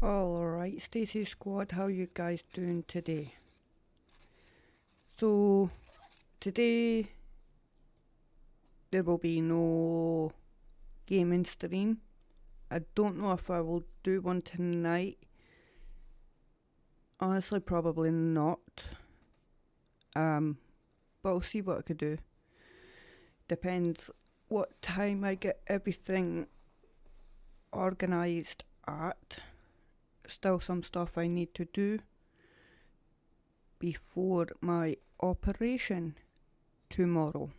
Alright, Stacci Squad, how you guys doing today? So, today there will be no gaming stream. I don't know if I will do one tonight. Honestly, probably not. But I'll see what I could do. Depends what time I get everything organised at. Still some stuff I need to do before my operation tomorrow.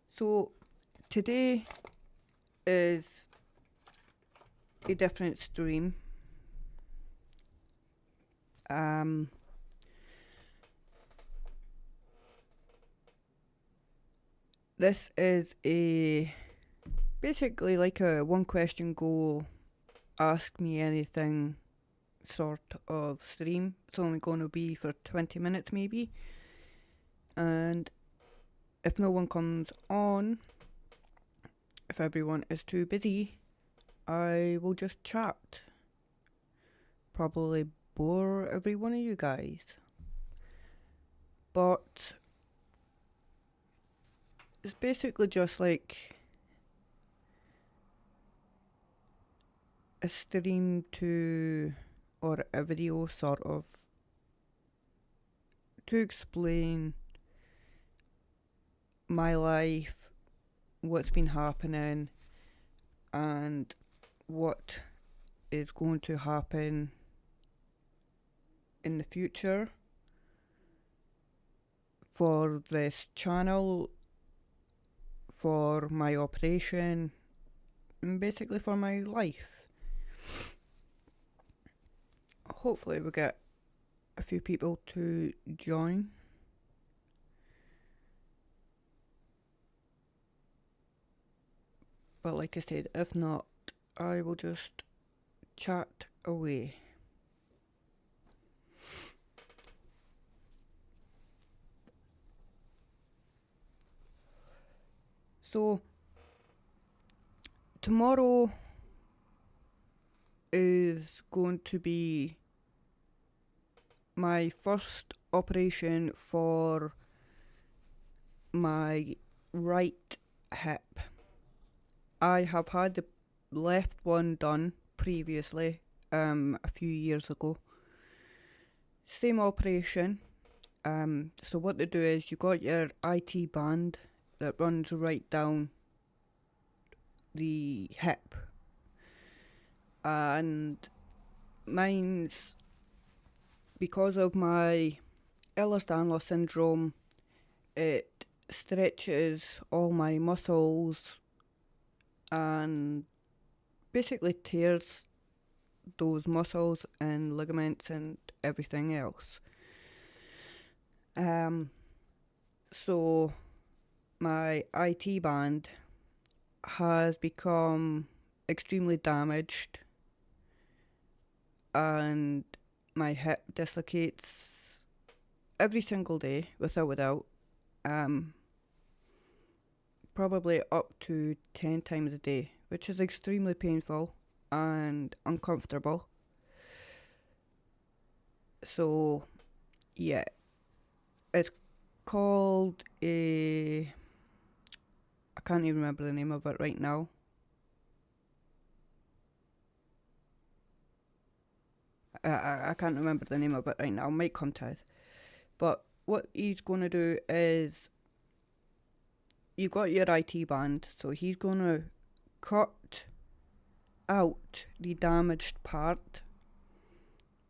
So today is a different stream. This is basically like a one question go, ask me anything sort of stream. It's only going to be for 20 minutes maybe. And if no one comes on, if everyone is too busy, I will just chat. Probably bore every one of you guys. But it's basically just like a stream to, or a video sort of, to explain my life, what's been happening, and what is going to happen in the future for this channel, for my operation, and basically for my life. Hopefully we'll get a few people to join. But like I said, if not, I will just chat away. So, tomorrow is going to be my first operation for my right hip. I have had the left one done previously, a few years ago. Same operation. So what they do is you got your IT band that runs right down the hip, and mine's, because of my Ehlers-Danlos syndrome, it stretches all my muscles and basically tears those muscles and ligaments and everything else. So my IT band has become extremely damaged and my hip dislocates every single day without a doubt. Probably up to 10 times a day, which is extremely painful and uncomfortable. So yeah, it's called I can't even remember the name of it right now. I can't remember the name of it right now. Might come to us. But what he's going to do is, you've got your IT band, so he's going to cut out the damaged part,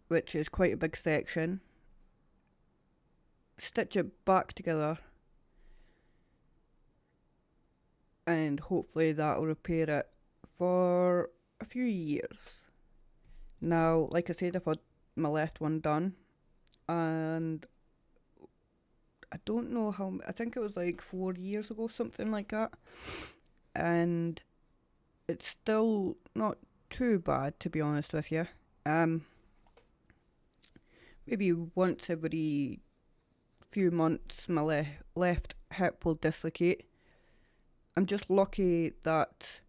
which is quite a big section, stitch it back together, and hopefully that'll repair it for a few years. Now, like I said, I've had my left one done, and I don't know how, I think it was like 4 years ago, something like that, and it's still not too bad, to be honest with you. Maybe once every few months my left hip will dislocate. I'm just lucky that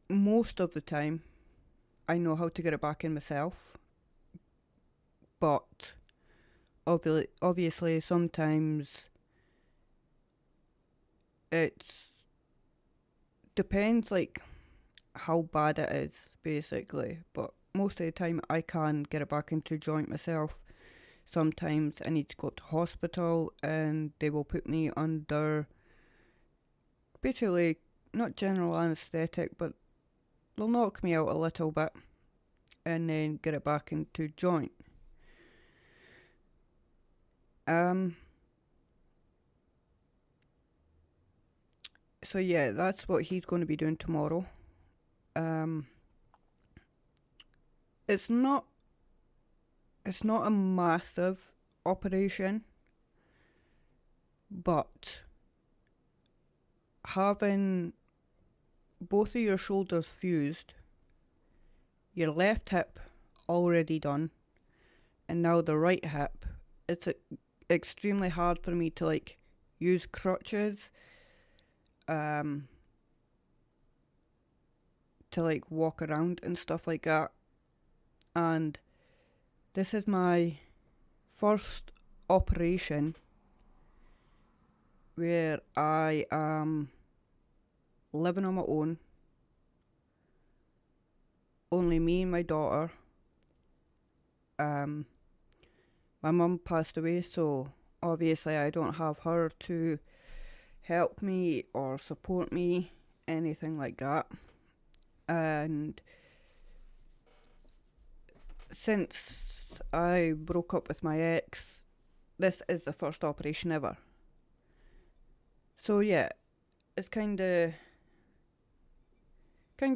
most of the time I know how to get it back in myself, but obviously sometimes it's depends like how bad it is basically, but most of the time I can get it back into joint myself. Sometimes I need to go to hospital and they will put me under basically not general anaesthetic, but they'll knock me out a little bit and then get it back into joint. So yeah, that's what he's going to be doing tomorrow. It's not a massive operation, but having both of your shoulders fused, your left hip already done, and now the right hip, it's extremely hard for me to like use crutches to like walk around and stuff like that. And this is my first operation where I am living on my own, only me and my daughter. My mum passed away, so obviously I don't have her to help me or support me, anything like that. And since I broke up with my ex, this is the first operation ever. So yeah, it's kinda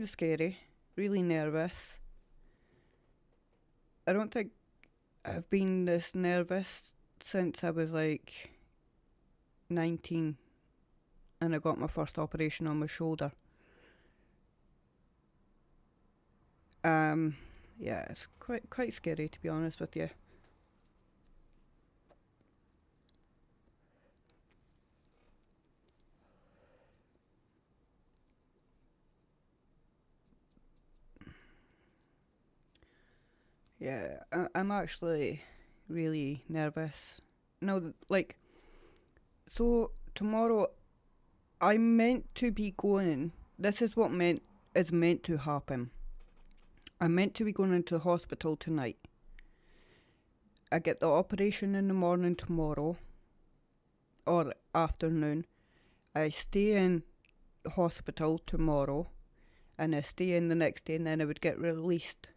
scary, really nervous. I don't think I've been this nervous since I was like 19 and I got my first operation on my shoulder. Yeah, it's quite scary, to be honest with you. Yeah, I'm actually really nervous. No, like, so tomorrow I'm meant to be going. This is what is meant to happen. I'm meant to be going into hospital tonight. I get the operation in the morning tomorrow or afternoon. I stay in hospital tomorrow and I stay in the next day, and then I would get released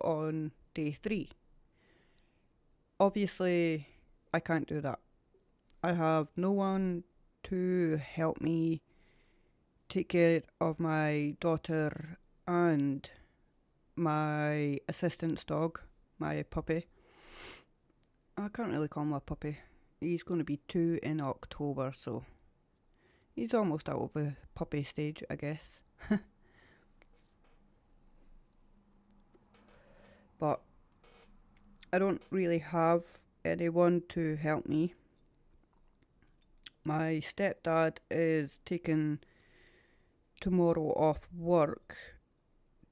on day 3. Obviously, I can't do that. I have no one to help me take care of my daughter and my assistant's dog, my puppy. I can't really call him a puppy. He's going to be 2 in October, so he's almost out of the puppy stage, I guess. But I don't really have anyone to help me. My stepdad is taking tomorrow off work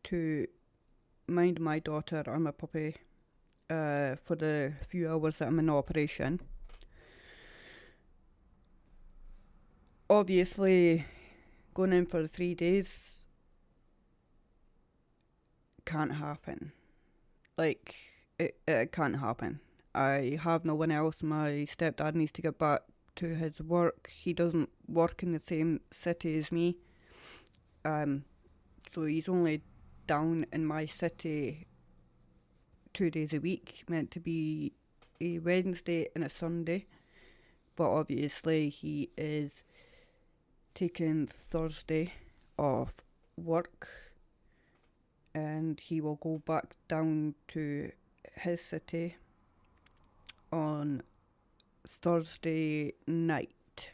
to mind my daughter and my puppy for the few hours that I'm in operation. Obviously, going in for 3 days can't happen. Like, it can't happen. I have no one else. My stepdad needs to get back to his work. He doesn't work in the same city as me. So he's only down in my city 2 days a week, meant to be a Wednesday and a Sunday. But obviously he is taking Thursday off work and he will go back down to his city on Thursday night,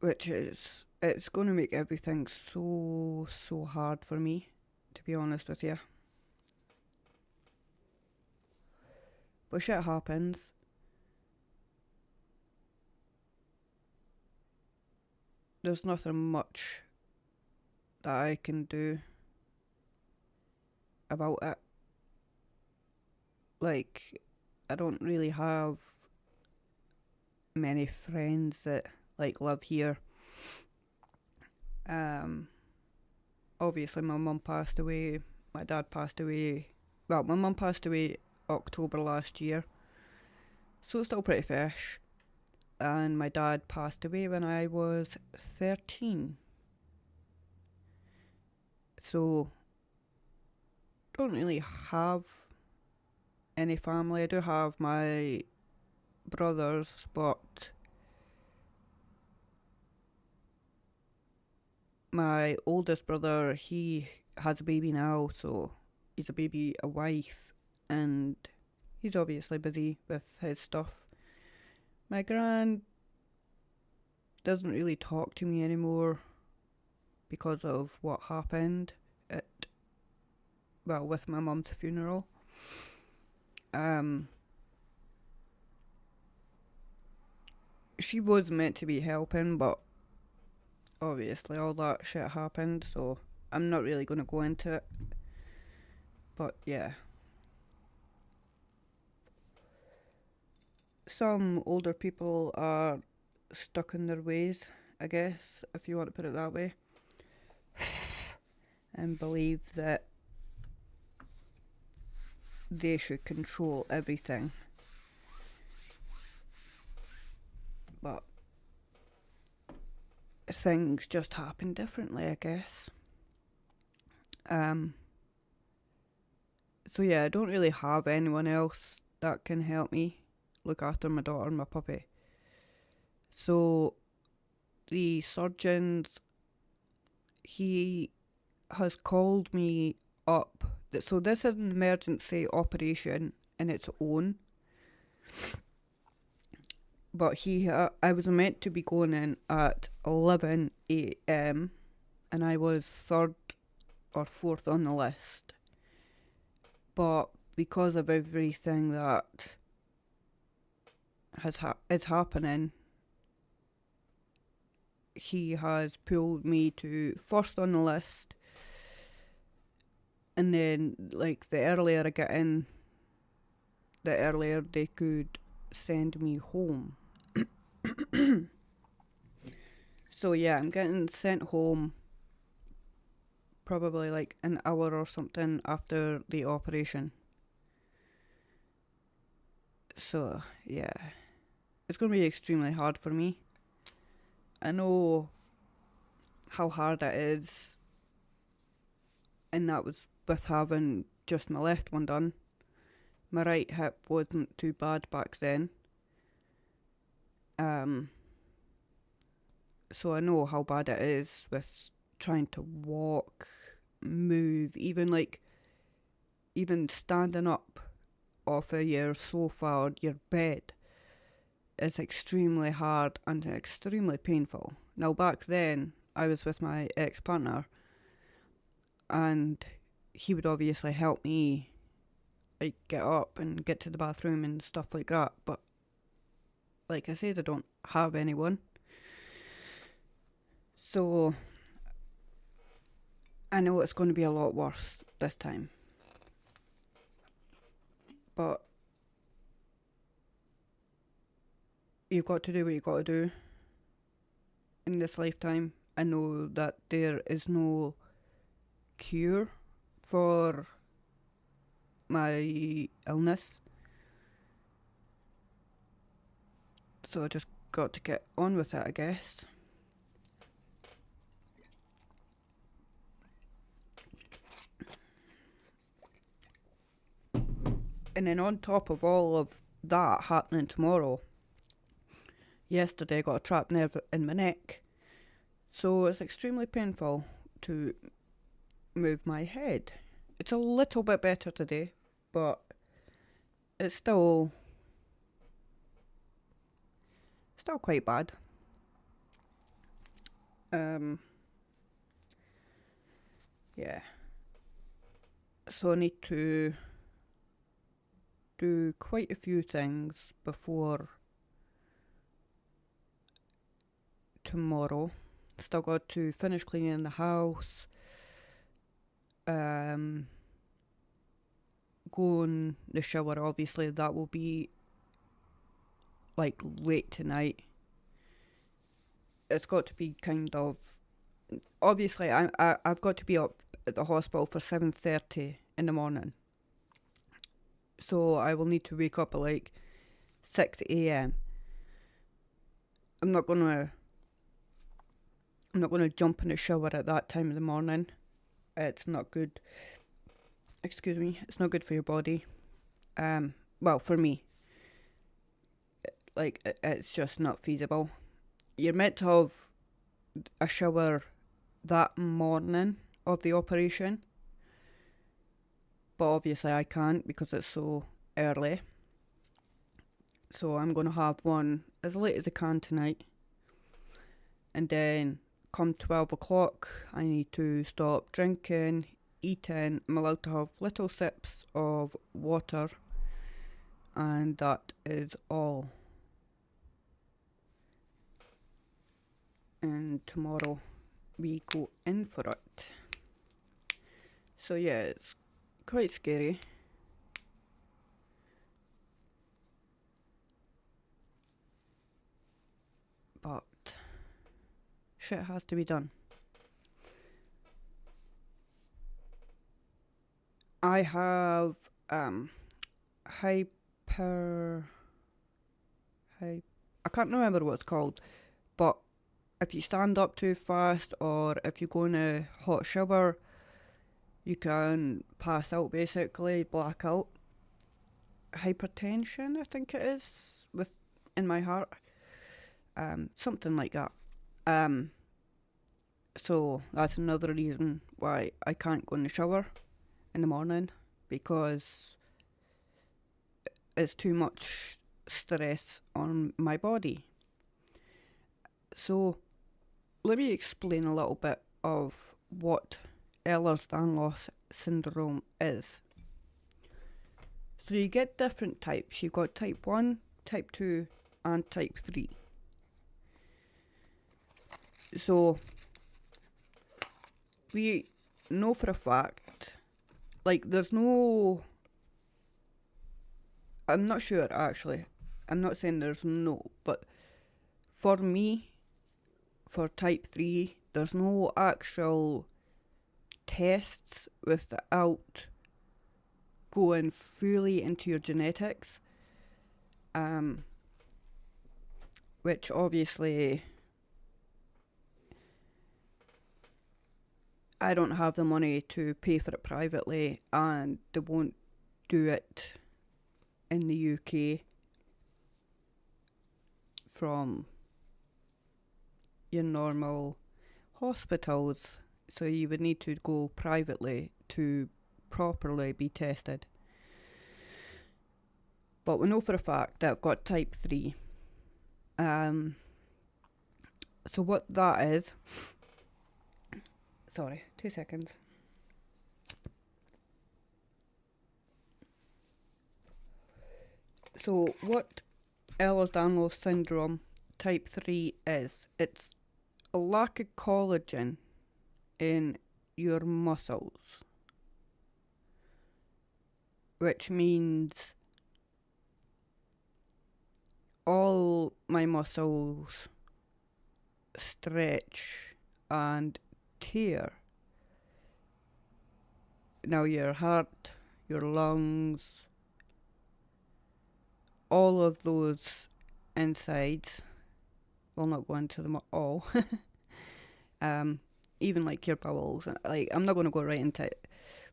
which is, it's going to make everything so hard for me, to be honest with you. But shit happens. There's nothing much that I can do about it. Like, I don't really have many friends that like live here. Um, Obviously my mum passed away. My dad passed away. Well, my mum passed away October last year, so it's still pretty fresh. And my dad passed away when I was 13. So, don't really have any family. I do have my brothers, but my oldest brother, he has a baby now, so he's a baby, a wife, and he's obviously busy with his stuff. My gran doesn't really talk to me anymore because of what happened at, well, with my mum's funeral. She was meant to be helping, but obviously all that shit happened, so I'm not really going to go into it. But yeah. Some older people are stuck in their ways, I guess, if you want to put it that way, and believe that they should control everything. But things just happen differently, I guess. So yeah, I don't really have anyone else that can help me look after my daughter and my puppy. So the surgeons, he has called me up. So this is an emergency operation in its own. But I was meant to be going in at 11 a.m. and I was third or fourth on the list. But because of everything that is happening, he has pulled me to first on the list. And then, like, the earlier I get in, the earlier they could send me home. So yeah, I'm getting sent home probably like an hour or something after the operation. So yeah, it's going to be extremely hard for me. I know how hard it is, and that was with having just my left one done. My right hip wasn't too bad back then. So I know how bad it is with trying to walk, move, even standing up off of your sofa or your bed is extremely hard and extremely painful. Now back then I was with my ex-partner and he would obviously help me like get up and get to the bathroom and stuff like that, but like I said, I don't have anyone. So I know it's going to be a lot worse this time. But you've got to do what you've got to do in this lifetime. I know that there is no cure for my illness. So I just got to get on with it, I guess. And then on top of all of that happening tomorrow, yesterday I got a trapped nerve in my neck. So it's extremely painful to move my head. It's a little bit better today, but it's still quite bad. Yeah. So I need to do quite a few things before tomorrow. Still got to finish cleaning the house, go in the shower. Obviously that will be like late tonight. It's got to be kind of, obviously I've got to be up at the hospital for 7:30 in the morning, so I will need to wake up at like 6 a.m. I'm not gonna jump in the shower at that time of the morning. It's not good. Excuse me. It's not good for your body. Well, for me, like it's just not feasible. You're meant to have a shower that morning of the operation, but obviously I can't because it's so early. So I'm gonna have one as late as I can tonight, and then come 12 o'clock, I need to stop drinking, eating. I'm allowed to have little sips of water, and that is all. And tomorrow we go in for it. So yeah, it's quite scary. But shit has to be done. I have I can't remember what it's called, but if you stand up too fast or if you go in a hot shower, you can pass out, basically black out. Hypertension, I think it is, with in my heart. Something like that. So that's another reason why I can't go in the shower in the morning, because it's too much stress on my body. So let me explain a little bit of what Ehlers-Danlos syndrome is. So you get different types. You've got type 1, type 2 and type 3. So we know for a fact, like there's no, I'm not sure actually, I'm not saying there's no, but for me, for type 3, there's no actual tests without going fully into your genetics, which obviously I don't have the money to pay for it privately, and they won't do it in the UK from your normal hospitals, so you would need to go privately to properly be tested. But we know for a fact that I've got type 3. So what that is, sorry, 2 seconds. So what Ehlers-Danlos syndrome type 3 is, it's a lack of collagen in your muscles, which means all my muscles stretch and tear. Now your heart, your lungs, all of those insides, we'll not go into them at all. Even like your bowels, like I'm not going to go right into it,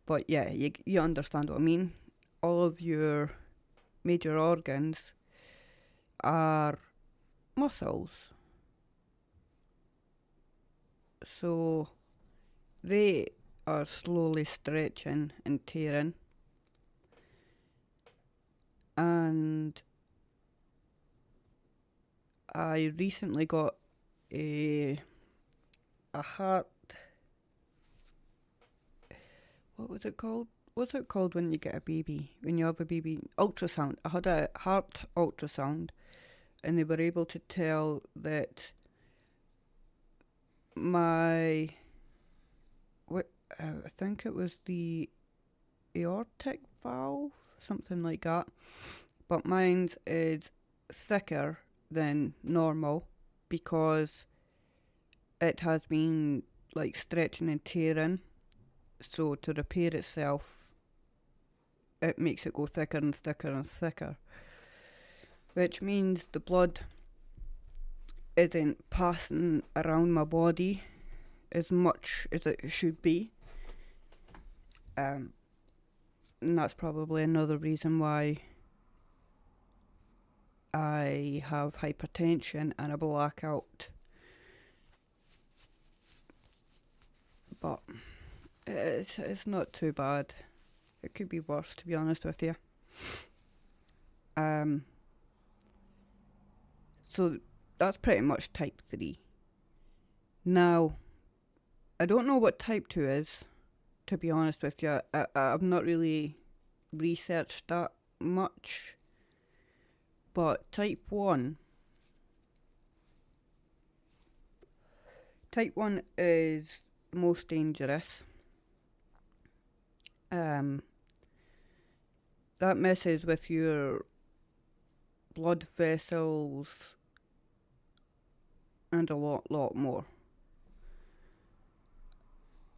but yeah, you understand what I mean. All of your major organs are muscles, so they are slowly stretching and tearing, and I recently got a heart, what was it called? what's it called when you get a baby? When you have a baby? Ultrasound. I had a heart ultrasound, and they were able to tell that my I think it was the aortic valve, something like that. But mine's is thicker than normal because it has been like stretching and tearing. So to repair itself, it makes it go thicker and thicker and thicker, which means the blood isn't passing around my body as much as it should be. And that's probably another reason why I have hypertension and a blackout. But it's not too bad. It could be worse, to be honest with you. So that's pretty much type 3. Now, I don't know what type 2 is, to be honest with you. I've not really researched that much. But type 1 is most dangerous. That messes with your blood vessels and a lot more.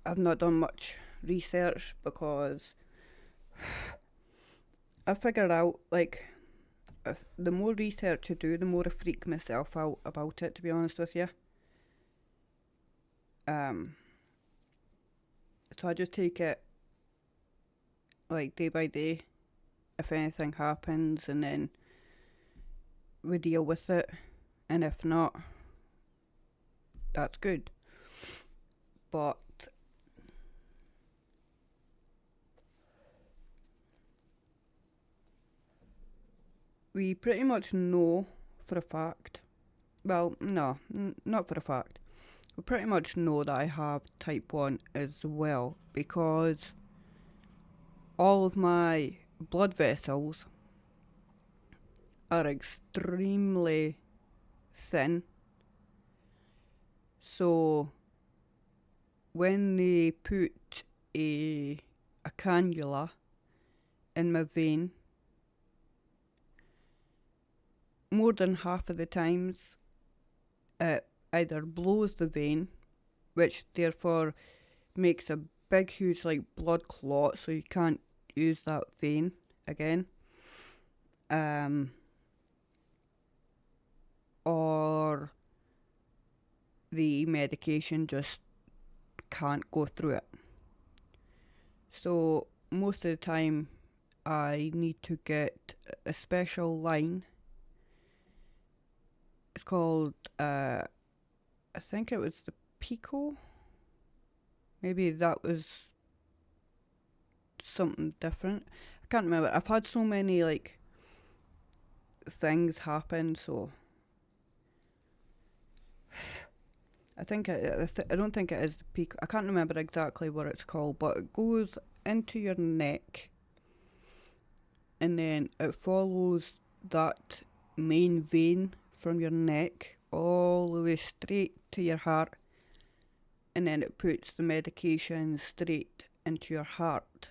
I've not done much research because I figured out, like, the more research I do, the more I freak myself out about it, to be honest with you. So I just take it like day by day if anything happens, and then we deal with it, and if not, that's good. But we pretty much know for a fact, well, no, not for a fact, we pretty much know that I have type 1 as well, because all of my blood vessels are extremely thin. So when they put a cannula in my vein, more than half of the times it either blows the vein, which therefore makes a big huge like blood clot, so you can't use that vein again, or the medication just can't go through it. So most of the time I need to get a special line. It's called I think it was the Pico. Maybe that was something different. I can't remember. I've had so many like things happen, so I think I don't think it is the Pico. I can't remember exactly what it's called, but it goes into your neck, and then it follows that main vein from your neck all the way straight to your heart, and then it puts the medication straight into your heart.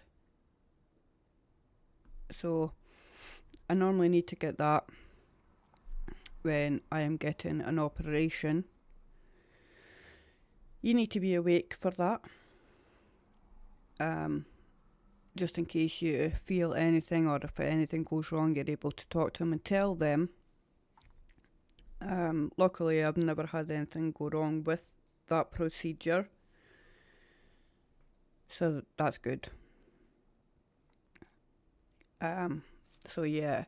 So I normally need to get that when I am getting an operation. You need to be awake for that, just in case you feel anything, or if anything goes wrong, you're able to talk to them and tell them. Luckily I've never had anything go wrong with that procedure, so that's good. So yeah,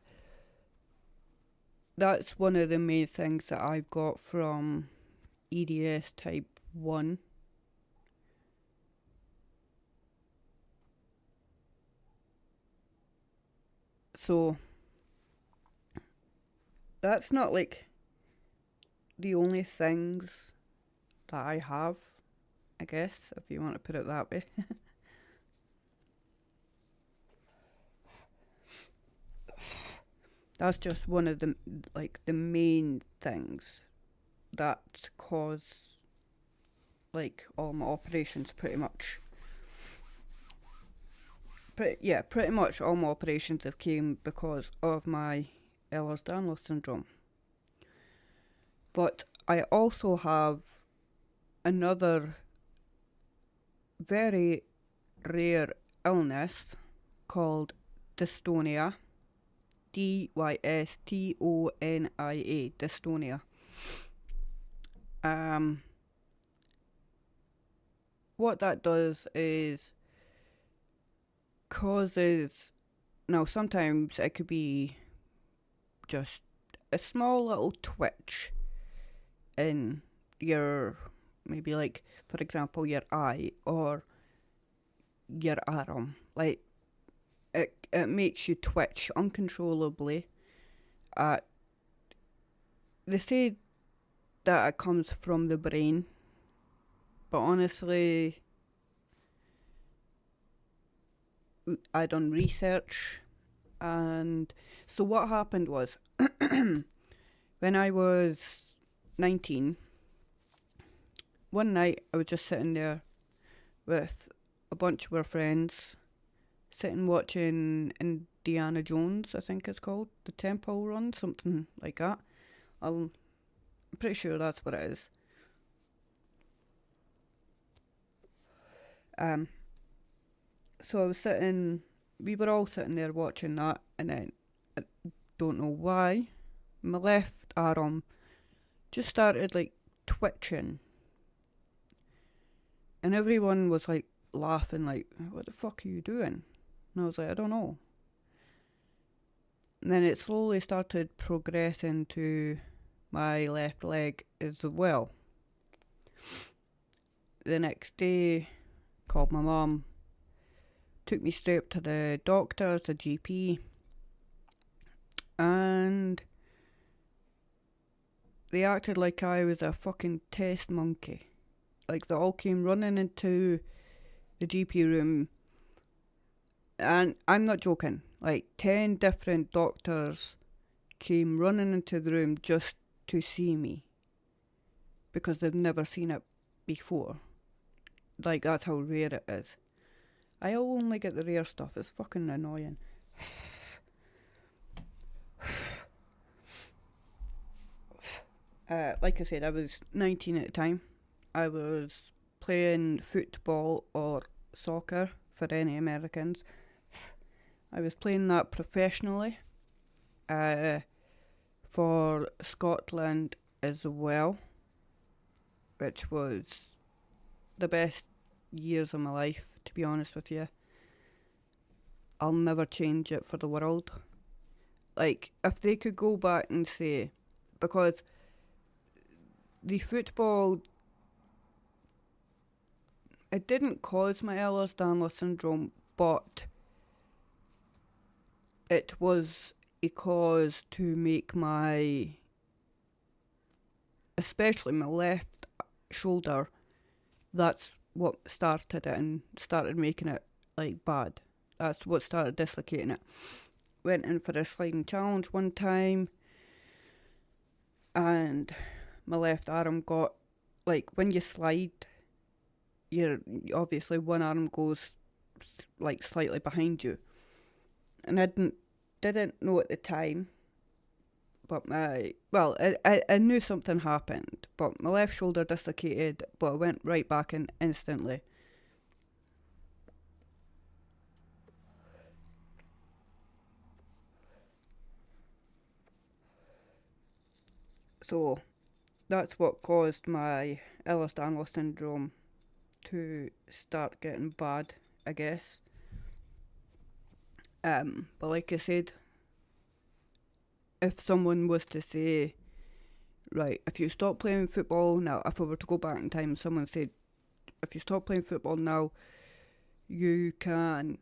that's one of the main things that I've got from EDS type 1. So that's not like the only things that I have, I guess, if you want to put it that way. That's just one of the main things that cause all my operations pretty much. Pretty much all my operations have came because of my Ehlers-Danlos syndrome. But I also have another very rare illness called dystonia. Dystonia. Dystonia. What that does is causes. Now, sometimes it could be just a small little twitch in your, maybe for example, your eye or your arm. It makes you twitch uncontrollably. They say that it comes from the brain, but honestly, I done research, and so what happened was when I was 19, one night I was just sitting there with a bunch of our friends, sitting watching Indiana Jones, I think it's called, the Temple Run, something like that. I'm pretty sure that's what it is. So we were all sitting there watching that, and then I don't know why, my left arm just started twitching, and everyone was laughing, what the fuck are you doing? And I was like, I don't know. And then it slowly started progressing to my left leg as well. The next day, called my mum, took me straight up to the doctors, the GP, and they acted like I was a fucking test monkey. They all came running into the GP room, and I'm not joking, 10 different doctors came running into the room just to see me, because they've never seen it before. That's how rare it is. I only get the rare stuff. It's fucking annoying. Like I said, I was 19 at the time. I was playing football or soccer, for any Americans. I was playing that professionally for Scotland as well, which was the best years of my life, to be honest with you. I'll never change it for the world. If they could go back and say, because the football, it didn't cause my Ehlers-Danlos syndrome, but it was a cause to make especially my left shoulder, that's what started it and started making it bad. That's what started dislocating it. Went in for a sliding challenge one time, and my left arm got, when you slide, obviously one arm goes slightly behind you, and I didn't know at the time, but I knew something happened, but my left shoulder dislocated, but I went right back in instantly. So that's what caused my Ehlers-Danlos syndrome to start getting bad, I guess. But like I said, if someone was to say, right, if you stop playing football now, if I were to go back in time, someone said, if you stop playing football now, you can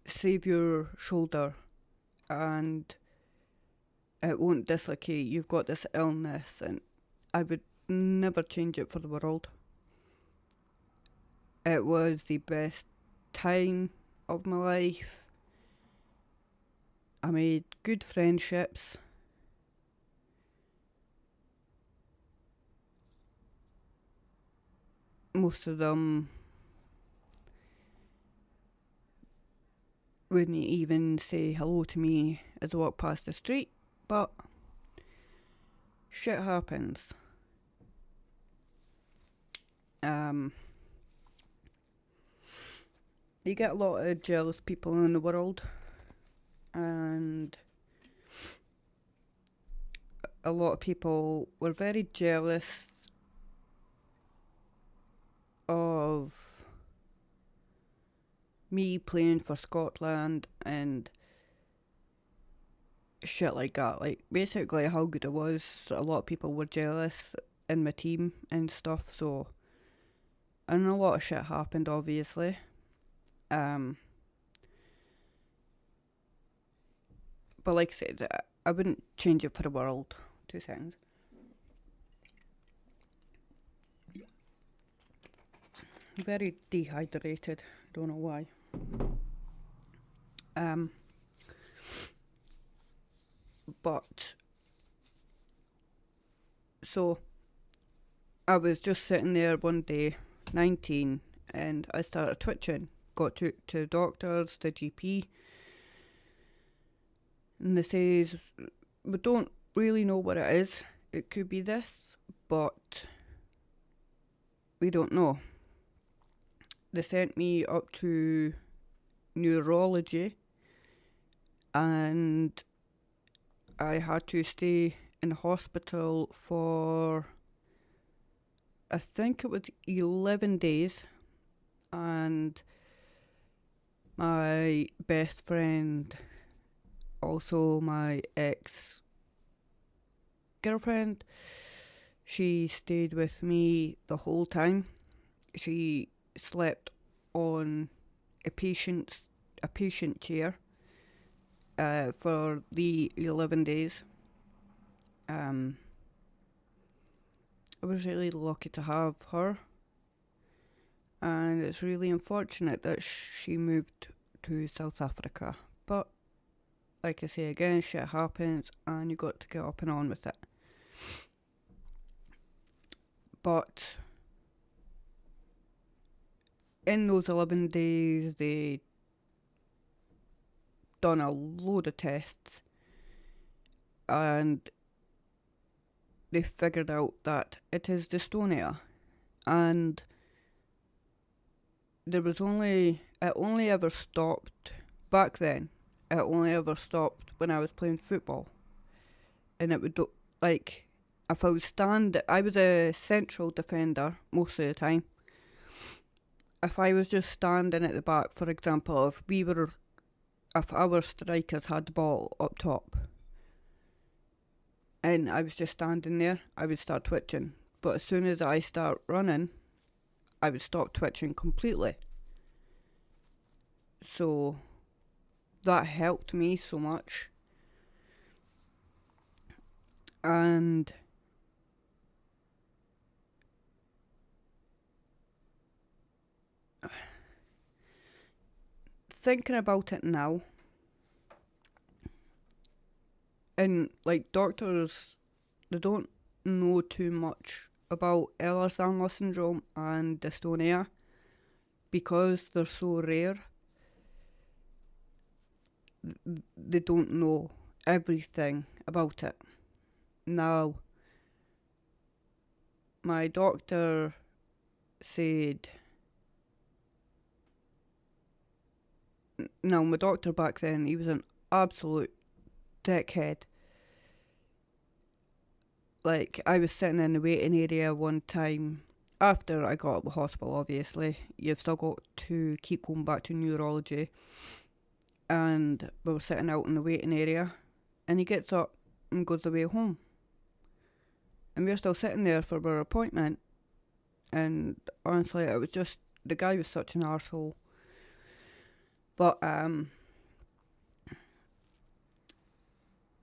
save your shoulder and it won't dislocate, you've got this illness, and I would never change it for the world. It was the best time of my life. I made good friendships. Most of them wouldn't even say hello to me as I walk past the street, but shit happens. You get a lot of jealous people in the world, and a lot of people were very jealous of me playing for Scotland and shit like that. Like, basically how good I was. A lot of people were jealous in my team and stuff, so, and a lot of shit happened, obviously. But like I said, I wouldn't change it for the world. 2 seconds. Very dehydrated. Don't know why. But so I was just sitting there one day, 19, and I started twitching. Got to the doctors, the GP, and they says, we don't really know what it is. It could be this, but we don't know. They sent me up to neurology, and I had to stay in hospital for, I think it was 11 days, and my best friend, also my ex-girlfriend, she stayed with me the whole time. She slept on a patient chair for the 11 days. I was really lucky to have her, and it's really unfortunate that she moved to South Africa. But like I say again, shit happens and you got to get up and on with it. But in those 11 days, they done a load of tests, and they figured out that it is dystonia, and it only ever stopped back then. It only ever stopped when I was playing football, and it would like, if I was I was a central defender most of the time. If I was just standing at the back, for example, if our strikers had the ball up top, and I was just standing there, I would start twitching. But as soon as I start running, I would stop twitching completely. So that helped me so much. And thinking about it now, and like, doctors, they don't know too much about Ehlers-Danlos syndrome and dystonia because they're so rare. They don't know everything about it. Now, my doctor said, now my doctor back then, he was an absolute dickhead. Like, I was sitting in the waiting area one time after I got out of the hospital. Obviously, you've still got to keep going back to neurology, and we were sitting out in the waiting area, and he gets up and goes away home, and we were still sitting there for our appointment. And honestly, it was just, the guy was such an arsehole. But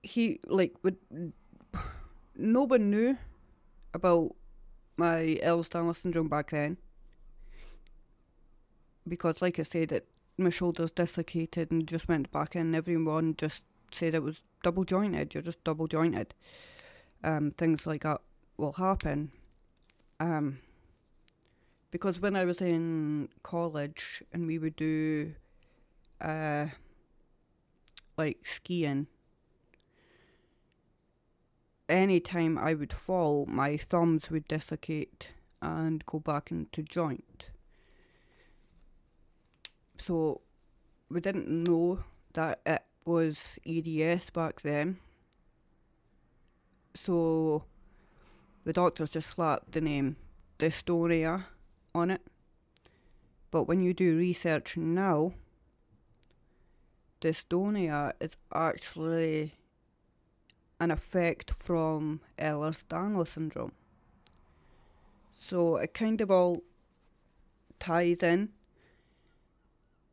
he, like, no one knew about my Ehlers-Danlos syndrome back then, because like I said, my shoulders dislocated and just went back in. Everyone just said it was double jointed. You're just double jointed. Things like that will happen. Because when I was in college and we would do like skiing, anytime I would fall, my thumbs would dislocate and go back into joint. So we didn't know that it was EDS back then. So the doctors just slapped the name dystonia on it. But when you do research now, dystonia is actually an effect from Ehlers-Danlos syndrome. So it kind of all ties in.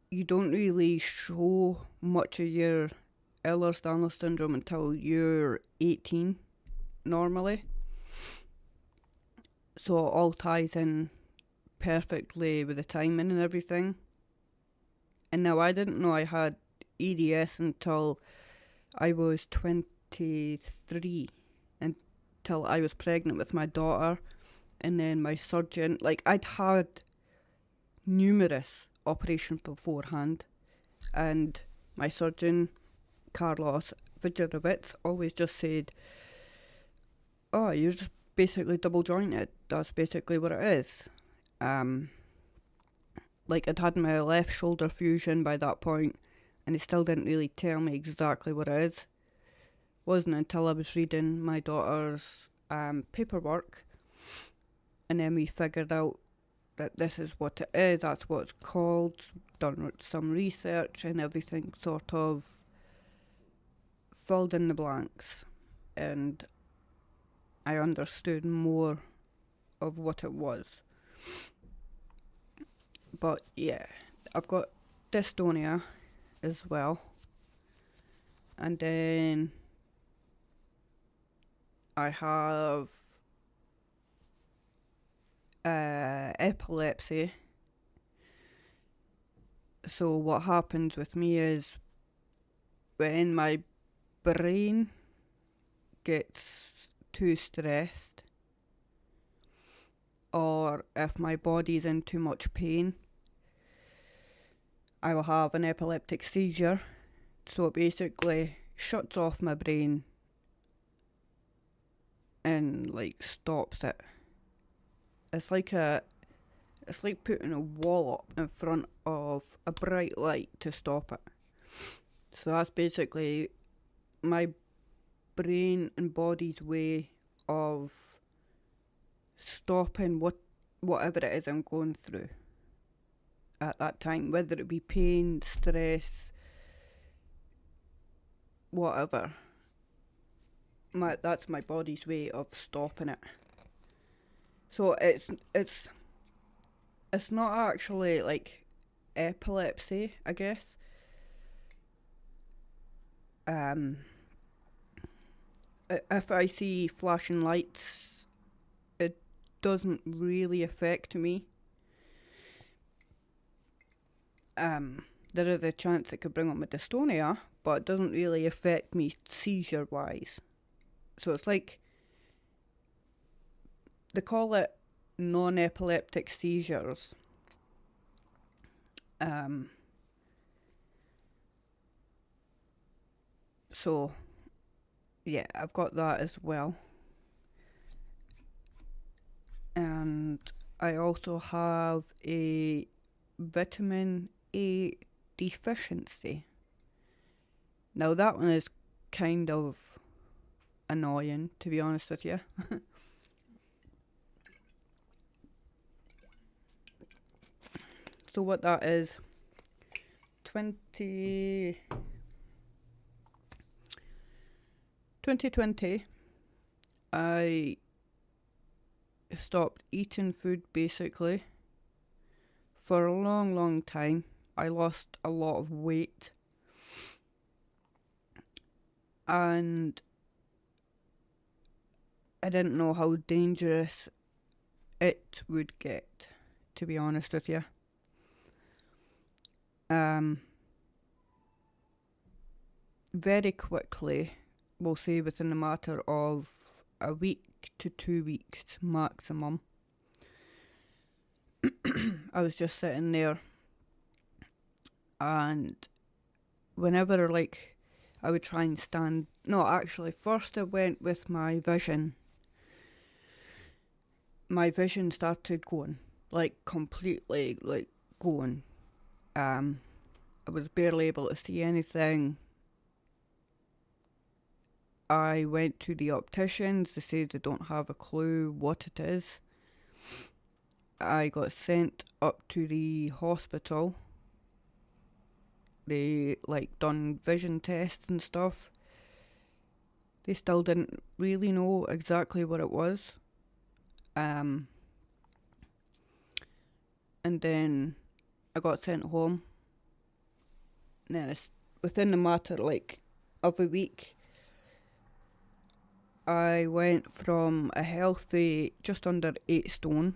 You don't really show much of your Ehlers-Danlos syndrome until you're 18 normally. So it all ties in perfectly with the timing and everything. And now I didn't know I had EDS until I was 23, until I was pregnant with my daughter. And then my surgeon, like I'd had numerous operations beforehand, and my surgeon, Carlos Vigerovitz, always just said, oh, you're just basically double jointed. That's basically what it is. Like I'd had my left shoulder fusion by that point, and he still didn't really tell me exactly what it is. Wasn't until I was reading my daughter's paperwork, and then we figured out that this is what it is, that's what it's called, done some research and everything sort of filled in the blanks, and I understood more of what it was. But yeah, I've got dystonia as well, and then I have epilepsy. So what happens with me is when my brain gets too stressed, or if my body's in too much pain, I will have an epileptic seizure. So it basically shuts off my brain and like stops it. It's like putting a wall up in front of a bright light to stop it. So that's basically my brain and body's way of stopping whatever it is I'm going through at that time, whether it be pain, stress, whatever. That's my body's way of stopping it. So it's not actually like epilepsy, I guess. If I see flashing lights, it doesn't really affect me. There is a chance it could bring on my dystonia, but it doesn't really affect me seizure-wise. So it's like, they call it non-epileptic seizures. So, yeah, I've got that as well. And I also have a vitamin A deficiency. Now that one is kind of annoying, to be honest with you. So what that is, 2020, I stopped eating food basically for a long time. I lost a lot of weight, and I didn't know how dangerous it would get, to be honest with you. very quickly, we'll say within a matter of a week to 2 weeks maximum, I was just sitting there, and whenever like I would try and stand, no, actually first I went with my vision. My vision started going, like completely like going. I was barely able to see anything. I went to the opticians. They say they don't have a clue what it is. I got sent up to the hospital. They like done vision tests and stuff. They still didn't really know exactly what it was. And then I got sent home. And then within the matter like of a week, I went from a healthy just under 8 stone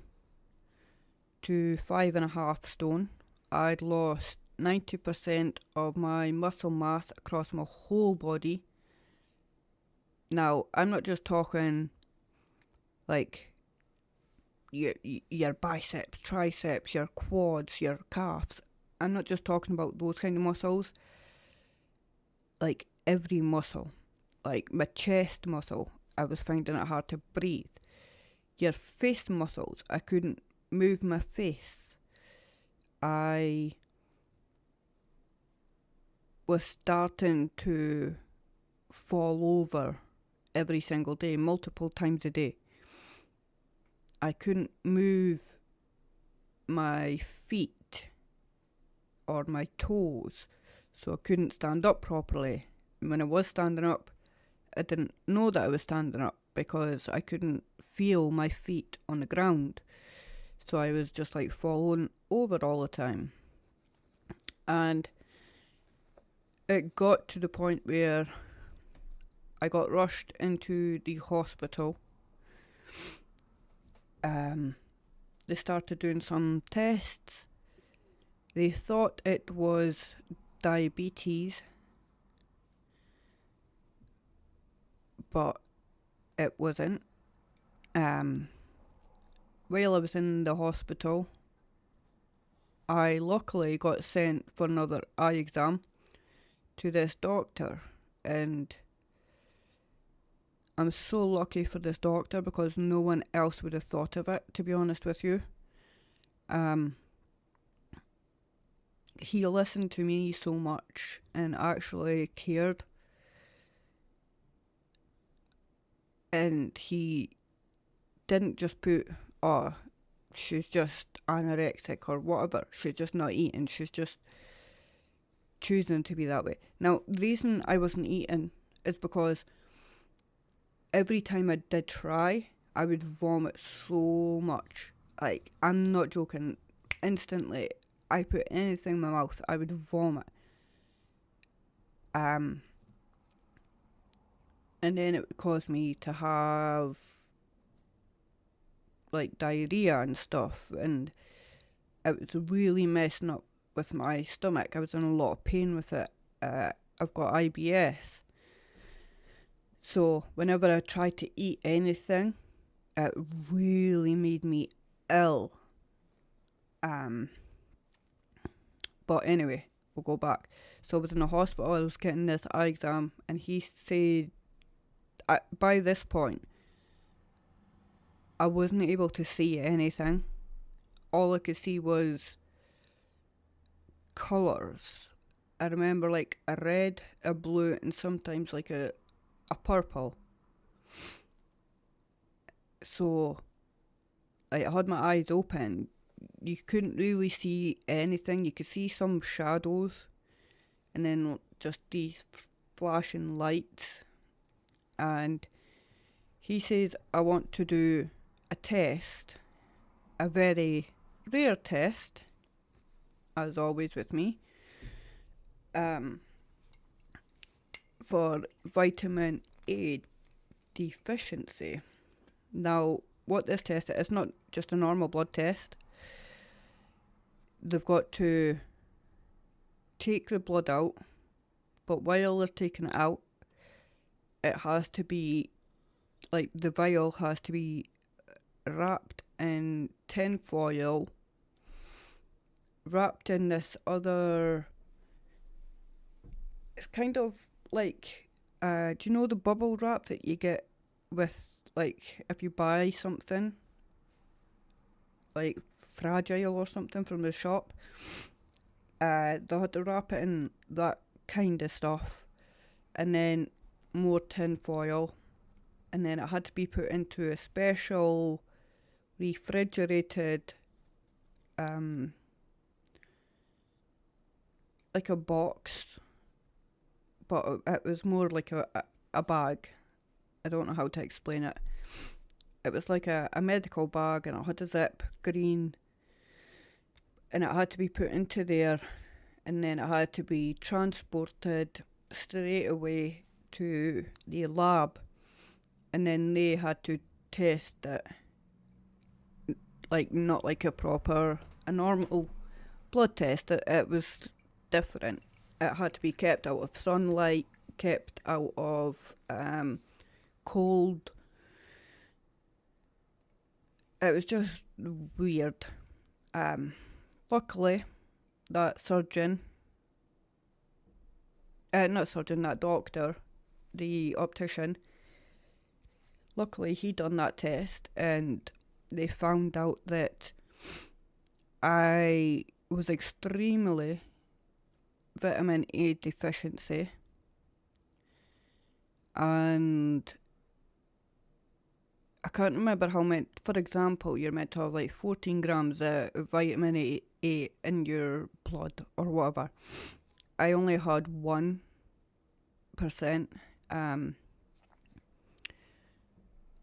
to 5.5 stone. I'd lost 90% of my muscle mass across my whole body. Now, I'm not just talking like your biceps, triceps, your quads, your calves. I'm not just talking about those kind of muscles. Like every muscle. Like my chest muscle, I was finding it hard to breathe. Your face muscles, I couldn't move my face. I was starting to fall over every single day, multiple times a day. I couldn't move my feet or my toes, so I couldn't stand up properly. When I was standing up, I didn't know that I was standing up because I couldn't feel my feet on the ground. So I was just like falling over all the time. And it got to the point where I got rushed into the hospital. They started doing some tests. They thought it was diabetes, but it wasn't. While I was in the hospital, I luckily got sent for another eye exam to this doctor, and I'm so lucky for this doctor because no one else would have thought of it, to be honest with you. He listened to me so much and actually cared, and he didn't just put, oh, she's just anorexic or whatever, she's just not eating, she's just choosing to be that way. Now, the reason I wasn't eating is because every time I did try, I would vomit so much. Like, I'm not joking. Instantly, I put anything in my mouth, I would vomit. And then it would cause me to have like diarrhea and stuff, and it was really messing up with my stomach. I was in a lot of pain with it. I've got IBS. So whenever I tried to eat anything, it really made me ill. But anyway, we'll go back. So I was in the hospital, I was getting this eye exam, and he said, by this point, I wasn't able to see anything. All I could see was colours. I remember like a red, a blue, and sometimes like a purple. So I had my eyes open. You couldn't really see anything. You could see some shadows and then just these flashing lights. And he says, I want to do a test, a very rare test, as always with me, for vitamin A deficiency. Now, what this test is, it's not just a normal blood test. They've got to take the blood out, but while they're taking it out, it has to be, like, the vial has to be wrapped in tin foil, wrapped in this other, it's kind of like, do you know the bubble wrap that you get with, like, if you buy something like Fragile or something from the shop? They had to wrap it in that kind of stuff, and then more tin foil, and then it had to be put into a special refrigerated, like a box, but it was more like a bag. I don't know how to explain it. It was like a medical bag, and it had a zip, green, and it had to be put into there, and then it had to be transported straight away to the lab, and then they had to test it, like not like a normal blood test. It was different. It had to be kept out of sunlight, kept out of cold. It was just weird. Luckily, that surgeon, not surgeon, that doctor, the optician, luckily he done that test, and they found out that I was extremely vitamin A deficiency, and I can't remember how many. For example, you're meant to have like 14 grams of vitamin A in your blood or whatever. I only had 1%.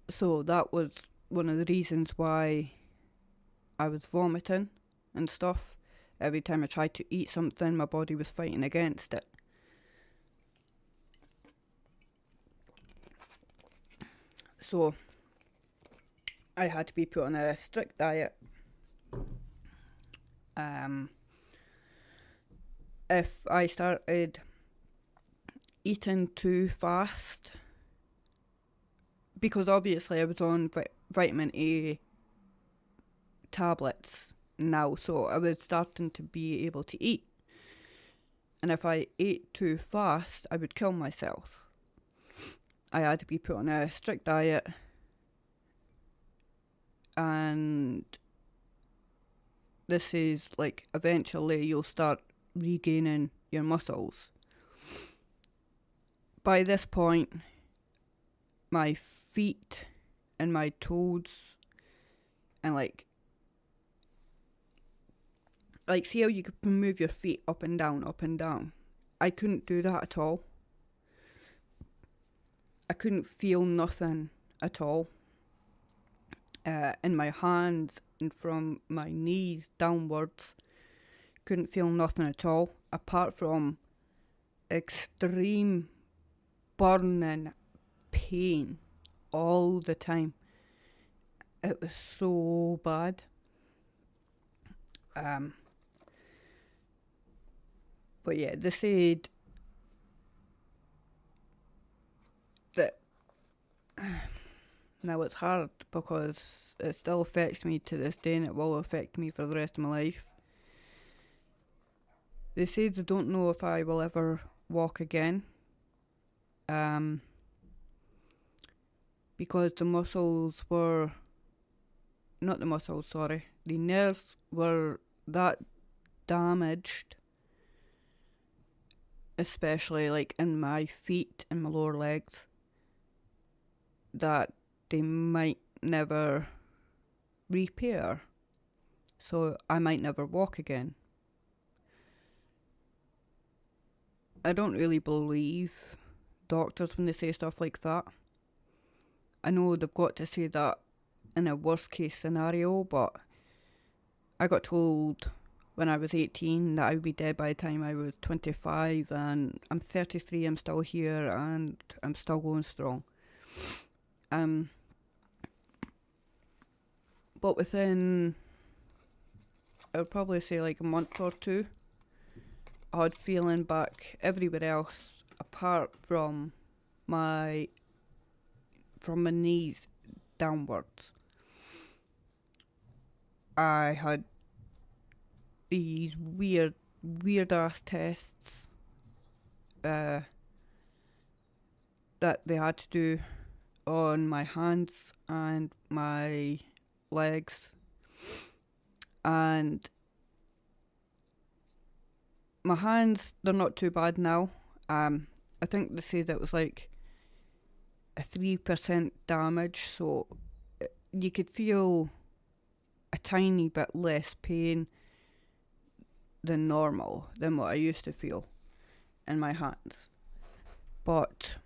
So that was one of the reasons why I was vomiting and stuff. Every time I tried to eat something, my body was fighting against it. So I had to be put on a strict diet. If I started eating too fast, because obviously I was on vitamin A tablets now, so I was starting to be able to eat. And if I ate too fast, I would kill myself. I had to be put on a strict diet, and this is like eventually you'll start regaining your muscles. By this point, my feet and my toes and like see how you could move your feet up and down. I couldn't do that at all. I couldn't feel nothing at all. In my hands and from my knees downwards, couldn't feel nothing at all, apart from extreme burning pain all the time. It was so bad. But yeah, they said that now it's hard because it still affects me to this day, and it will affect me for the rest of my life. They say they don't know if I will ever walk again. Because the nerves were that damaged, especially like in my feet and my lower legs, that they might never repair. So I might never walk again. I don't really believe doctors when they say stuff like that. I know they've got to say that in a worst case scenario, but I got told when I was 18 that I would be dead by the time I was 25, and I'm 33, I'm still here, and I'm still going strong. But within, I would probably say like a month or two, I had feeling back everywhere else apart from my knees downwards. I had these weird ass tests that they had to do on my hands and my legs, and my hands, they're not too bad now. I think they said it was like a 3% damage, so you could feel a tiny bit less pain than normal, than what I used to feel in my hands. But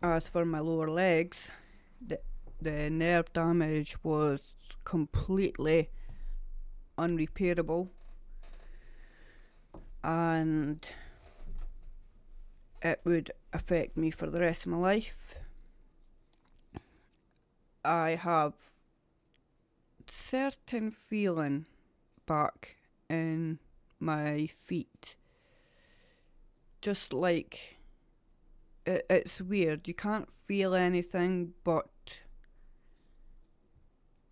as for my lower legs, the nerve damage was completely unrepairable, and it would affect me for the rest of my life. I have certain feeling back in my feet, just like it's weird. You can't feel anything, but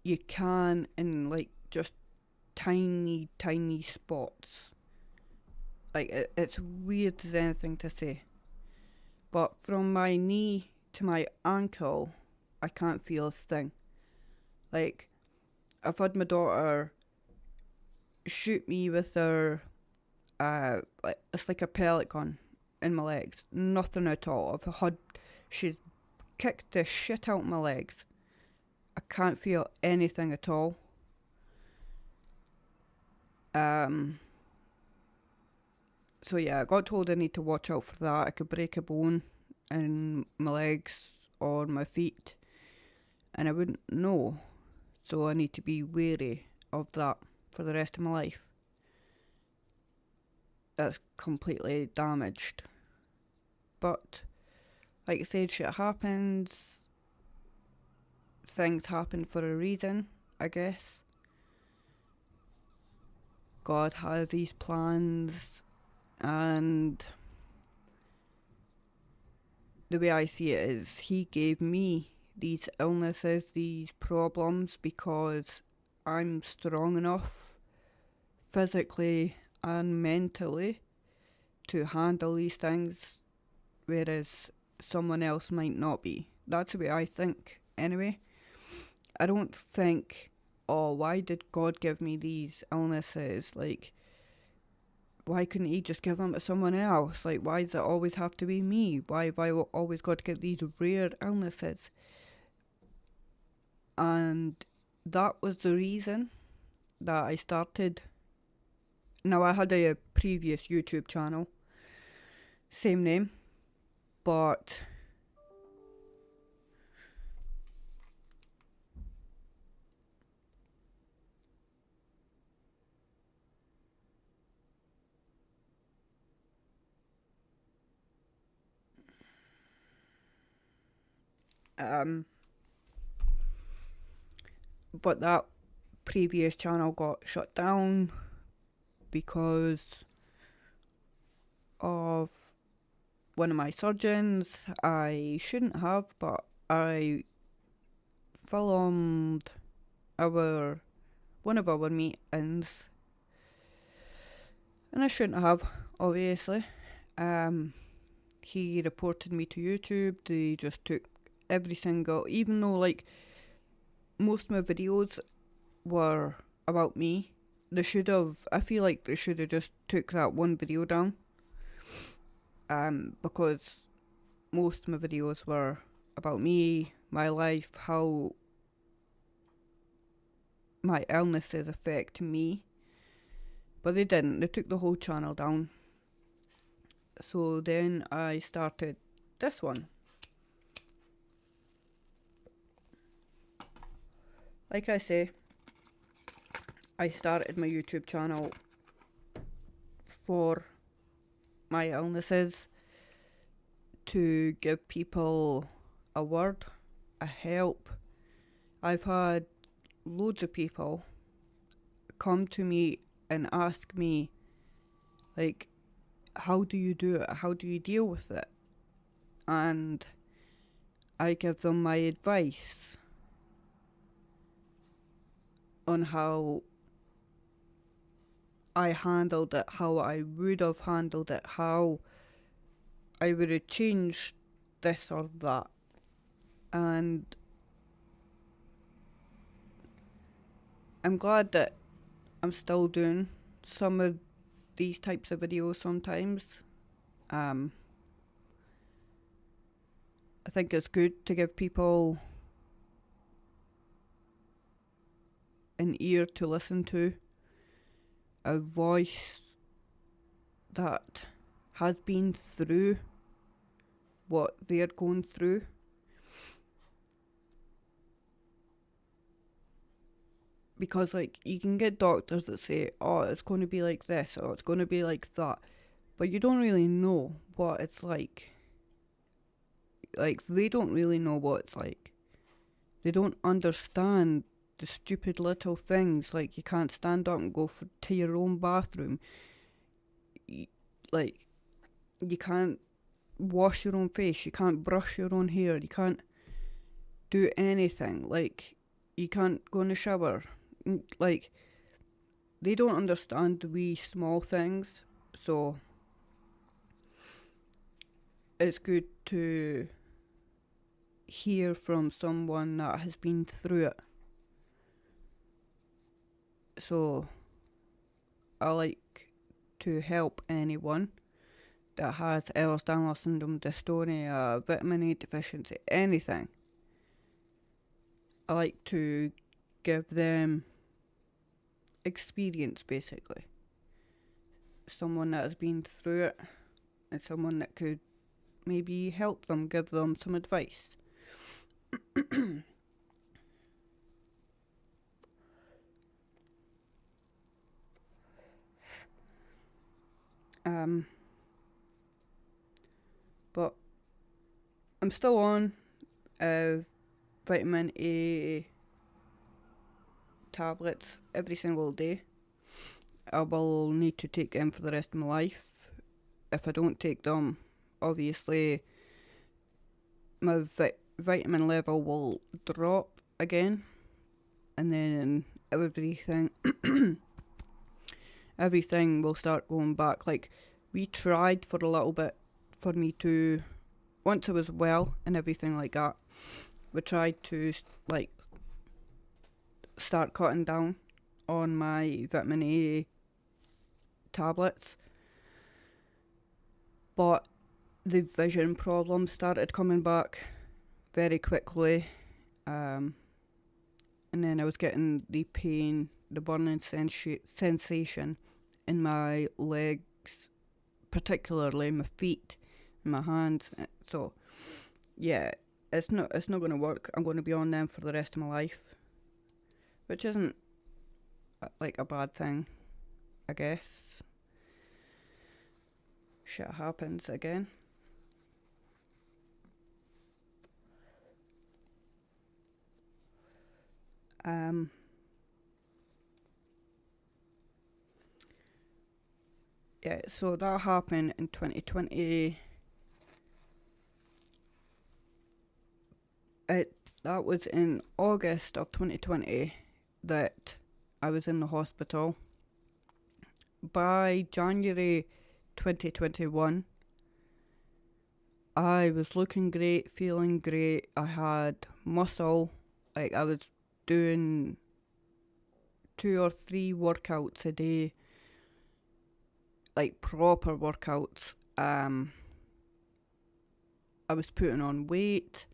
you can in like just tiny spots. Like it's weird as anything to say. But from my knee to my ankle, I can't feel a thing. Like, I've had my daughter shoot me with her, it's like a pellet gun in my legs. Nothing at all. She's kicked the shit out of my legs. I can't feel anything at all. So yeah, I got told I need to watch out for that. I could break a bone in my legs or my feet, and I wouldn't know. So I need to be wary of that for the rest of my life. That's completely damaged. But like I said, shit happens. Things happen for a reason, I guess. God has these plans, and the way I see it is He gave me these illnesses, these problems, because I'm strong enough physically and mentally to handle these things, whereas someone else might not be. That's the way I think, anyway. I don't think, oh, why did God give me these illnesses? Like, why couldn't He just give them to someone else? Like, why does it always have to be me? Why have I always got to get these rare illnesses? And that was the reason that I started. Now, I had a previous YouTube channel, same name, but that previous channel got shut down because of one of my surgeons. I shouldn't have, but I filmed one of our meetings, and I shouldn't have, obviously. He reported me to YouTube. They just took every single, even though like most of my videos were about me, I feel like they should have just took that one video down. Because most of my videos were about me, my life, how my illnesses affect me. But they didn't. They took the whole channel down. So then I started this one. Like I say, I started my YouTube channel for my illnesses, to give people a word, a help. I've had loads of people come to me and ask me, like, how do you do it? How do you deal with it? And I give them my advice on how I handled it, how I would have handled it, how I would have changed this or that. And I'm glad that I'm still doing some of these types of videos sometimes. I think it's good to give people an ear to listen to, a voice that has been through what they're going through. Because, like, you can get doctors that say, oh, it's going to be like this or it's going to be like that, but you don't really know what it's like. Like, they don't really know what it's like. They don't understand the stupid little things, like you can't stand up and go to your own bathroom. Like, you can't wash your own face, you can't brush your own hair, you can't do anything. Like, you can't go in the shower. Like, they don't understand the wee small things, so it's good to hear from someone that has been through it. So I like to help anyone that has Ehlers-Danlos syndrome, dystonia, vitamin A deficiency, anything. I like to give them experience, basically. Someone that has been through it and someone that could maybe help them, give them some advice. But I'm still on vitamin A tablets every single day. I will need to take them for the rest of my life. If I don't take them, obviously my vitamin level will drop again, and then everything will start going back. Like, we tried for a little bit for me to, once I was well and everything like that, we tried to like start cutting down on my vitamin A tablets, but the vision problems started coming back very quickly, and then I was getting the pain, the burning sensation in my legs, particularly my feet, my hands. So yeah, it's not going to work. I'm going to be on them for the rest of my life, which isn't like a bad thing, I guess. Shit happens again. Yeah, so that happened in 2020. That was in August of 2020 that I was in the hospital. By January 2021, I was looking great, feeling great. I had muscle. Like, I was doing 2 or 3 workouts a day, like proper workouts. I was putting on weight.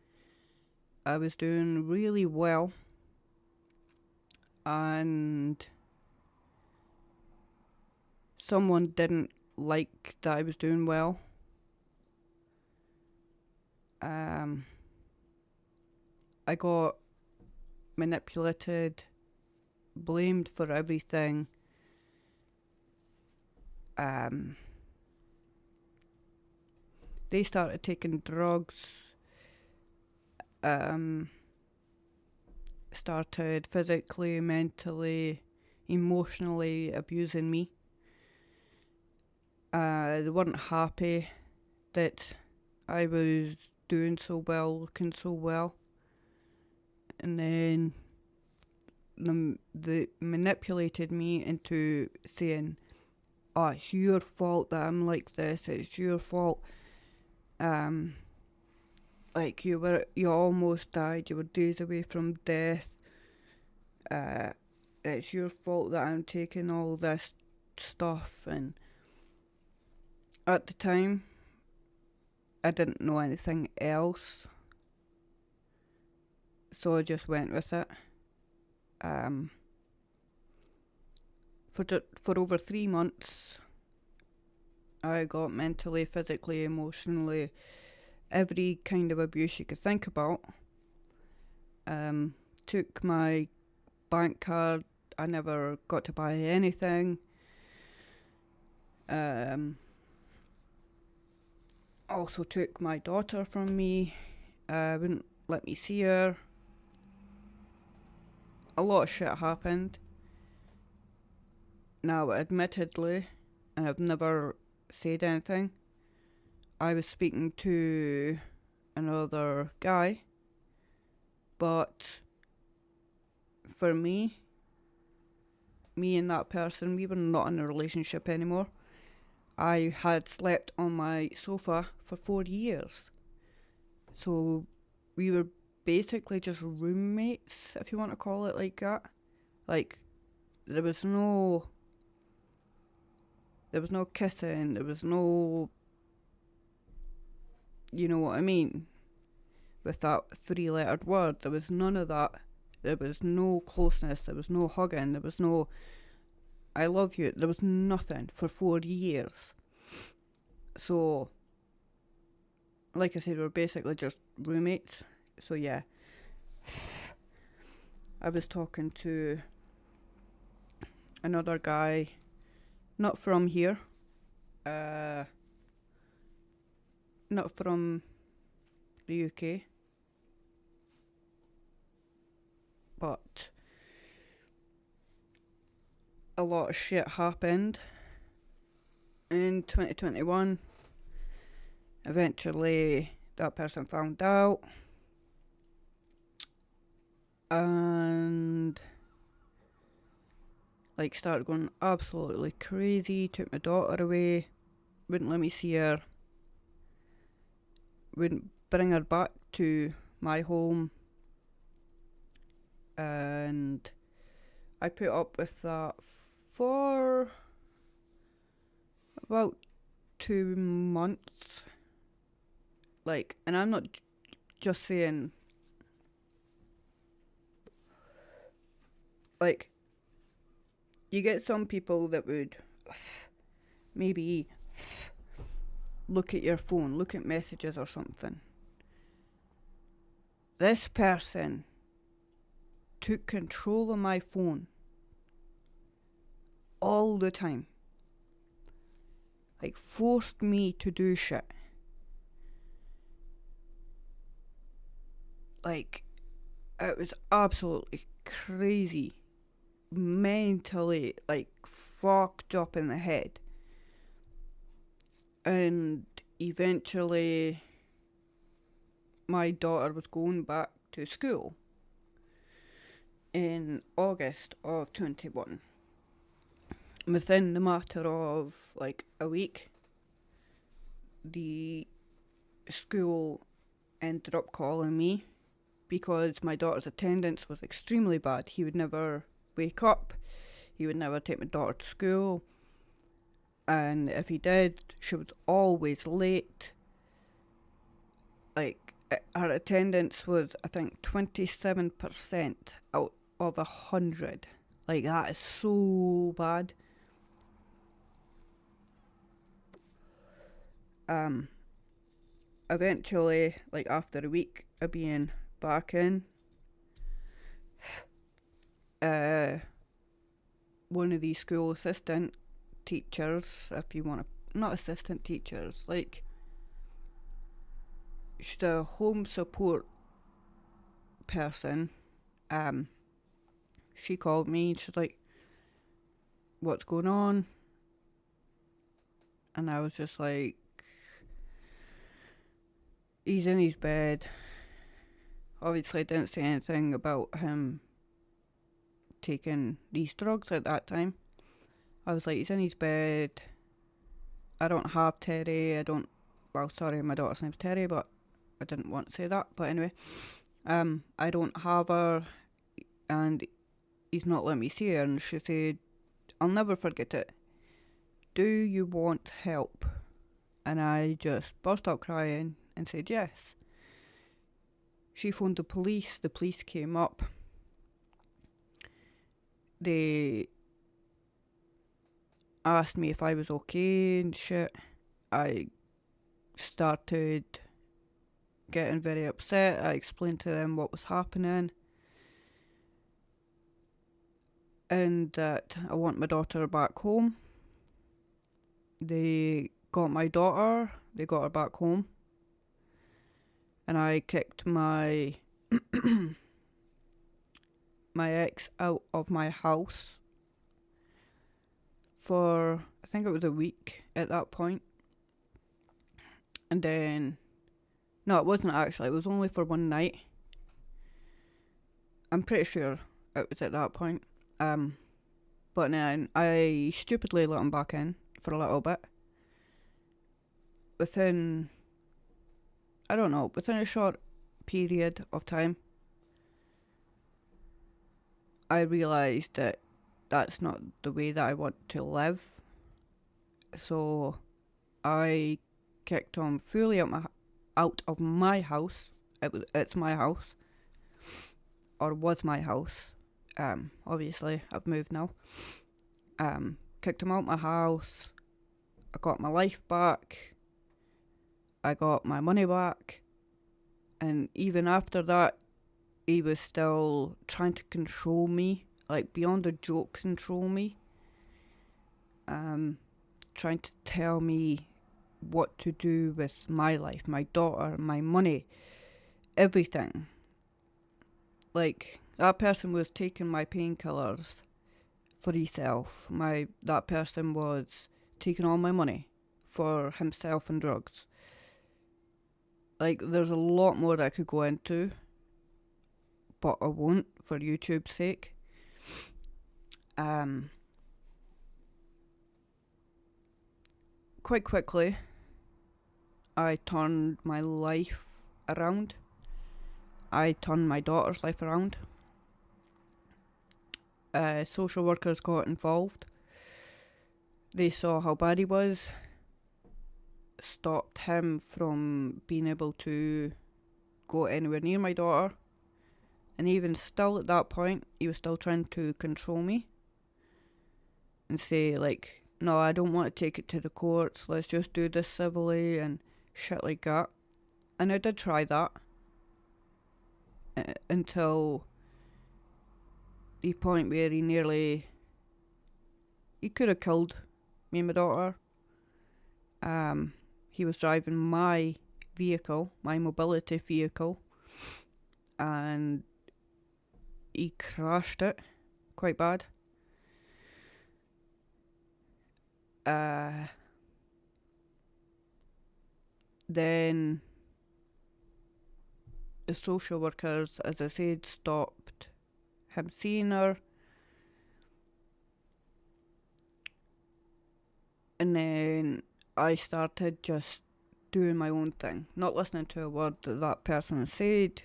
I was doing really well, and someone didn't like that I was doing well. I got manipulated, blamed for everything. They started taking drugs, started physically, mentally, emotionally abusing me. They weren't happy that I was doing so well, looking so well. And then they manipulated me into saying, "Oh, it's your fault that I'm like this. It's your fault. Um, like you almost died. You were days away from death. Uh, it's your fault that I'm taking all this stuff." And at the time, I didn't know anything else, so I just went with it. Um, for over 3 months, I got mentally, physically, emotionally, every kind of abuse you could think about. Took my bank card. I never got to buy anything. Also took my daughter from me. Wouldn't let me see her. A lot of shit happened. Now, admittedly, and I've never said anything, I was speaking to another guy, but for me and that person, we were not in a relationship anymore. I had slept on my sofa for 4 years. So we were basically just roommates, if you want to call it like that. Like, there was no kissing, there was no, you know what I mean, with that 3-lettered word. There was none of that. There was no closeness, there was no hugging, there was no I love you. There was nothing for 4 years. So, like I said, we were basically just roommates. So yeah, I was talking to another guy, not from here, not from the UK, but a lot of shit happened in 2021. Eventually, that person found out, and like started going absolutely crazy. Took my daughter away, wouldn't let me see her, wouldn't bring her back to my home, and I put up with that for about 2 months. Like, and I'm not just saying, like, you get some people that would maybe look at your phone, look at messages or something. This person took control of my phone all the time. Like, forced me to do shit. Like, it was absolutely crazy. Mentally, like, fucked up in the head. And eventually, my daughter was going back to school in August of 21. Within the matter of like a week, the school ended up calling me because my daughter's attendance was extremely bad. He would never wake up, he would never take my daughter to school, and if he did, she was always late. Like, her attendance was, I think, 27% out of 100. Like, that is so bad. Eventually, like after a week of being back in, one of these school assistant teachers, if you want to, not assistant teachers, like, she's a home support person. She called me. She's like, "What's going on?" And I was just like, he's in his bed. Obviously, I didn't say anything about him taking these drugs at that time. I was like, he's in his bed. I don't have Terry. Well, sorry, my daughter's name's Terry, but I didn't want to say that. But anyway, I don't have her, and he's not letting me see her. And she said, I'll never forget it. Do you want help? And I just burst out crying and said yes. She phoned the police came up. They asked me if I was okay and shit. I started getting very upset. I explained to them what was happening and that I want my daughter back home. They got my daughter, they got her back home, and I kicked my my ex out of my house for, I think it was a week at that point. And then, no, it wasn't actually, it was only for one night. I'm pretty sure it was at that point. But then I stupidly let him back in for a little bit. Within a short period of time, I realised that that's not the way that I want to live. So I kicked him fully out of my house. It's my house, or was my house. Obviously I've moved now. Kicked him out my house. I got my life back. I got my money back. And even after that, he was still trying to control me, like beyond a joke control me. Trying to tell me what to do with my life, my daughter, my money, everything. Like, that person was taking my painkillers for himself. That person was taking all my money for himself and drugs. Like, there's a lot more that I could go into, but I won't for YouTube's sake. Quite quickly, I turned my life around. I turned my daughter's life around. Social workers got involved. They saw how bad he was, stopped him from being able to go anywhere near my daughter. And even still at that point, he was still trying to control me and say, like, no, I don't want to take it to the courts, let's just do this civilly and shit like that. And I did try that until the point where he could have killed me and my daughter. He was driving my vehicle, my mobility vehicle, and he crashed it quite bad. Then the social workers, as I said, stopped him seeing her. And then I started just doing my own thing, not listening to a word that person said,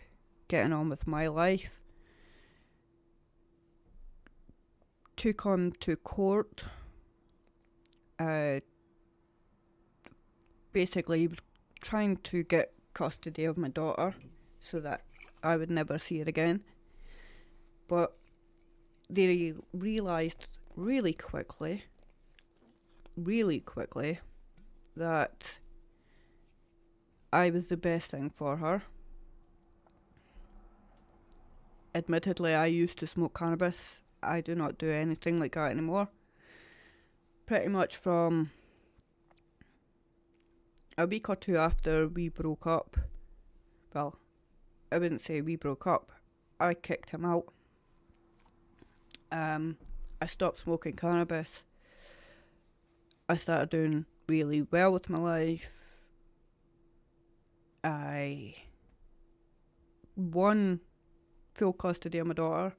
getting on with my life. Took him to court. Basically, he was trying to get custody of my daughter so that I would never see her again. But they realised really quickly that I was the best thing for her. Admittedly, I used to smoke cannabis. I do not do anything like that anymore. Pretty much from a week or two after we broke up, well, I wouldn't say we broke up, I kicked him out. I stopped smoking cannabis. I started doing really well with my life. I won full custody of my daughter.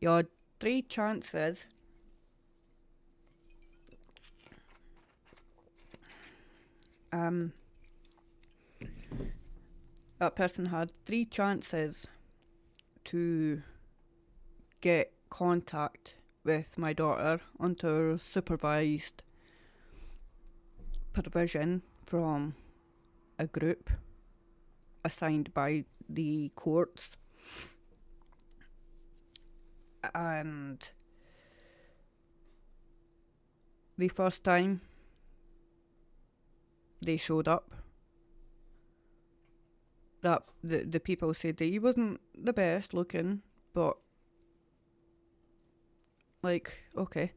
You had 3 chances. That person had 3 chances to get contact with my daughter under supervised provision from a group assigned by the courts. And the first time they showed up, that the people said that he wasn't the best looking, but like, okay.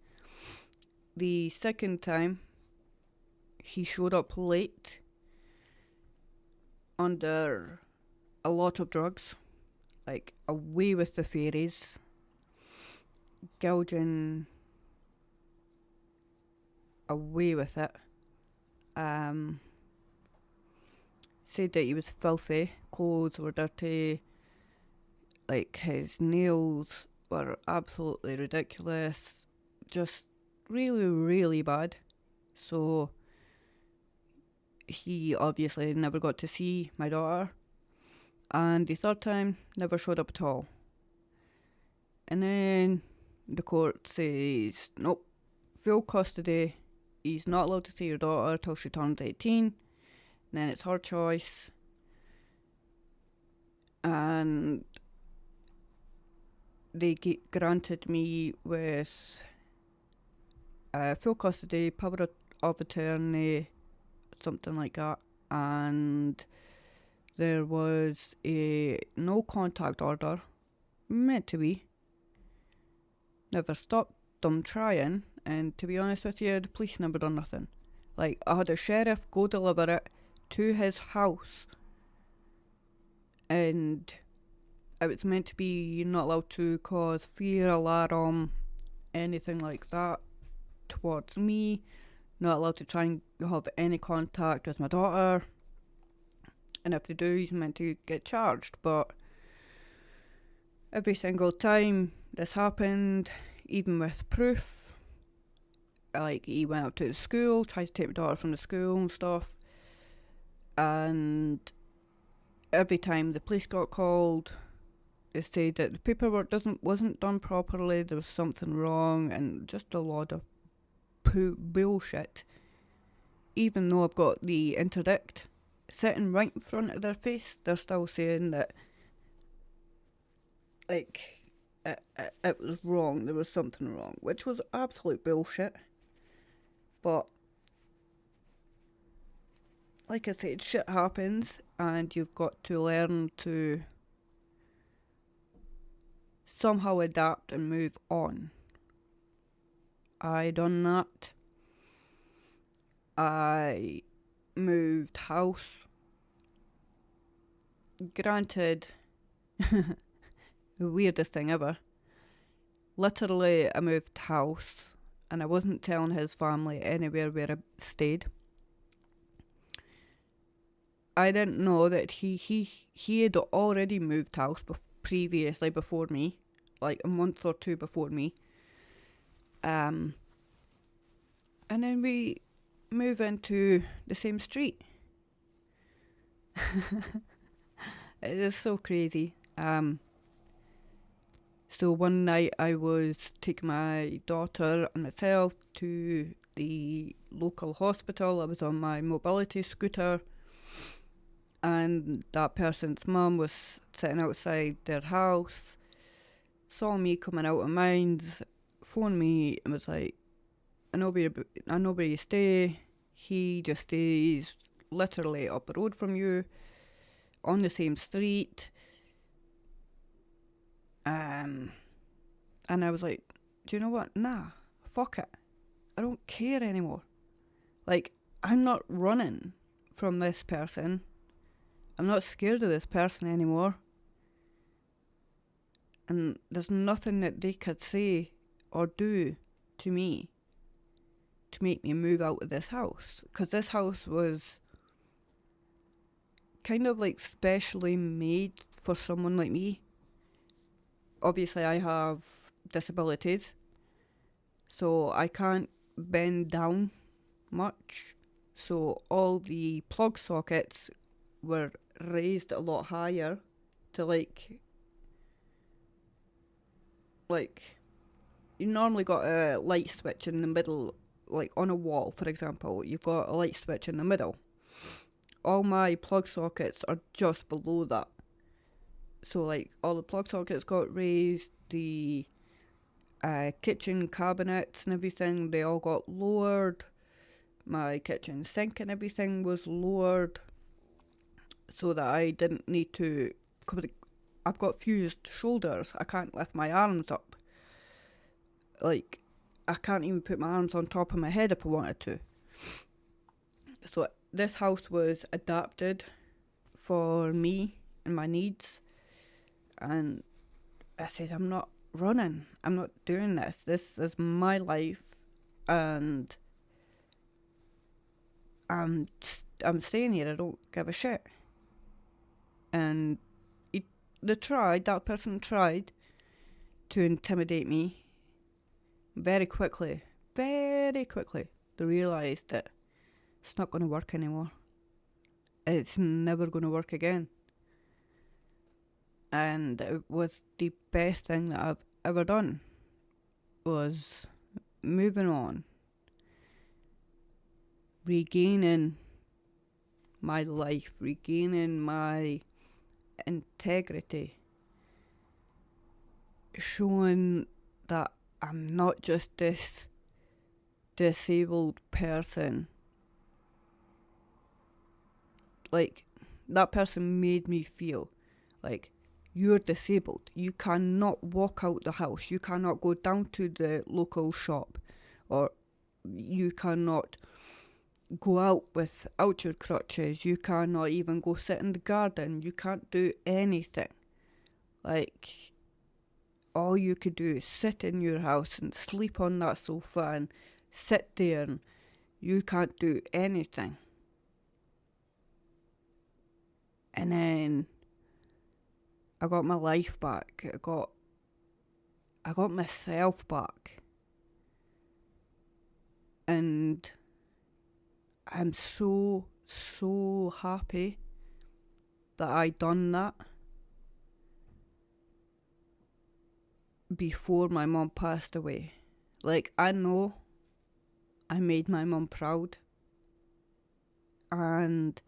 The second time he showed up late under a lot of drugs, like away with the fairies, gouging away with it. Said that he was filthy, clothes were dirty, like his nails were absolutely ridiculous, just really, really bad. So he obviously never got to see my daughter. And the third time, never showed up at all. And then the court says, nope, full custody. He's not allowed to see your daughter till she turns 18. And then it's her choice. And they granted me with full custody, power of attorney, something like that. And there was a no contact order, meant to be. Never stopped them trying, and to be honest with you, the police never done nothing. Like, I had a sheriff go deliver it to his house, and it was meant to be you're not allowed to cause fear, alarm, anything like that towards me. Not allowed to try and have any contact with my daughter. And if they do, he's meant to get charged. But every single time this happened, even with proof, like he went up to the school, tried to take my daughter from the school and stuff. And every time the police got called, they said that the paperwork wasn't done properly, there was something wrong, and just a lot of bullshit. Even though I've got the interdict sitting right in front of their face, they're still saying that, like, it was wrong, there was something wrong, which was absolute bullshit. But like I said, shit happens, and you've got to learn to somehow adapt and move on. I done that. I moved house. Granted, the weirdest thing ever. Literally, I moved house, and I wasn't telling his family anywhere where I stayed. I didn't know that he had already moved house previously before me, like a month or 2 before me. And then we move into the same street. It is so crazy. So one night I was taking my daughter and myself to the local hospital. I was on my mobility scooter, and that person's mum was sitting outside their house, saw me coming out of mine, phoned me and was like, I know where you stay. He just stays literally up the road from you, on the same street. And I was like, do you know what? Nah, fuck it. I don't care anymore. Like, I'm not running from this person. I'm not scared of this person anymore. And there's nothing that they could say or do to me to make me move out of this house, because this house was kind of like specially made for someone like me. Obviously, I have disabilities, so I can't bend down much. So all the plug sockets were raised a lot higher to like you normally got a light switch in the middle, like on a wall, for example. You've got a light switch in the middle. All my plug sockets are just below that. So like all the plug sockets got raised, the kitchen cabinets and everything, they all got lowered. My kitchen sink and everything was lowered so that I didn't need to. I've got fused shoulders. I can't lift my arms up. Like, I can't even put my arms on top of my head if I wanted to. So this house was adapted for me and my needs. And I said, I'm not running. I'm not doing this. This is my life. And I'm staying here. I don't give a shit. And that person tried to intimidate me very quickly. They realised that it's not going to work anymore. It's never going to work again. And it was the best thing that I've ever done, was moving on, regaining my life, regaining my integrity, showing that I'm not just this disabled person. Like, that person made me feel like, you're disabled. You cannot walk out the house. You cannot go down to the local shop, or you cannot go out without your crutches. You cannot even go sit in the garden. You can't do anything. Like, all you could do is sit in your house and sleep on that sofa and sit there, and you can't do anything. And then I got my life back. I got myself back. And I'm so happy that I done that before my mum passed away. Like, I know I made my mum proud, and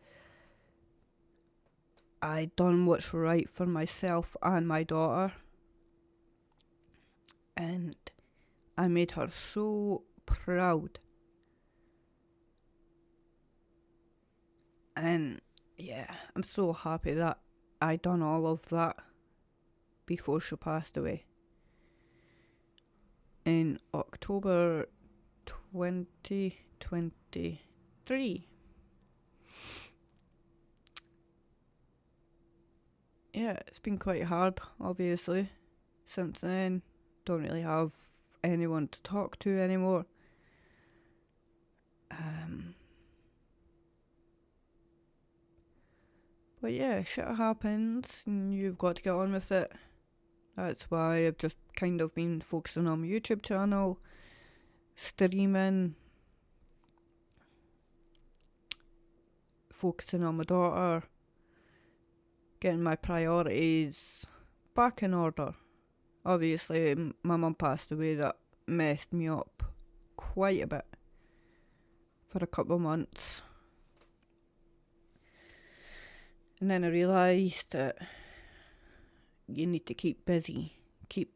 I done what's right for myself and my daughter, and I made her so proud. And yeah, I'm so happy that I done all of that before she passed away. In October 2023. Yeah, it's been quite hard, obviously, since then. Don't really have anyone to talk to anymore. But yeah, shit happens and you've got to get on with it. That's why I've just kind of been focusing on my YouTube channel, streaming, focusing on my daughter, getting my priorities back in order. Obviously, my mum passed away. That messed me up quite a bit for a couple of months. And then I realised that you need to keep busy. Keep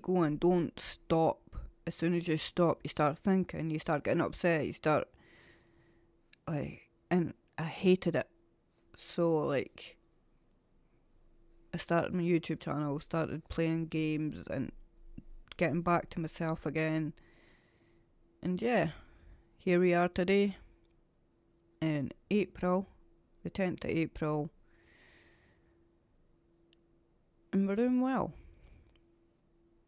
going. Don't stop. As soon as you stop, you start thinking, you start getting upset, you start, and I hated it. So, I started my YouTube channel, started playing games and getting back to myself again. And yeah, here we are today in April, the 10th of April, and we're doing well.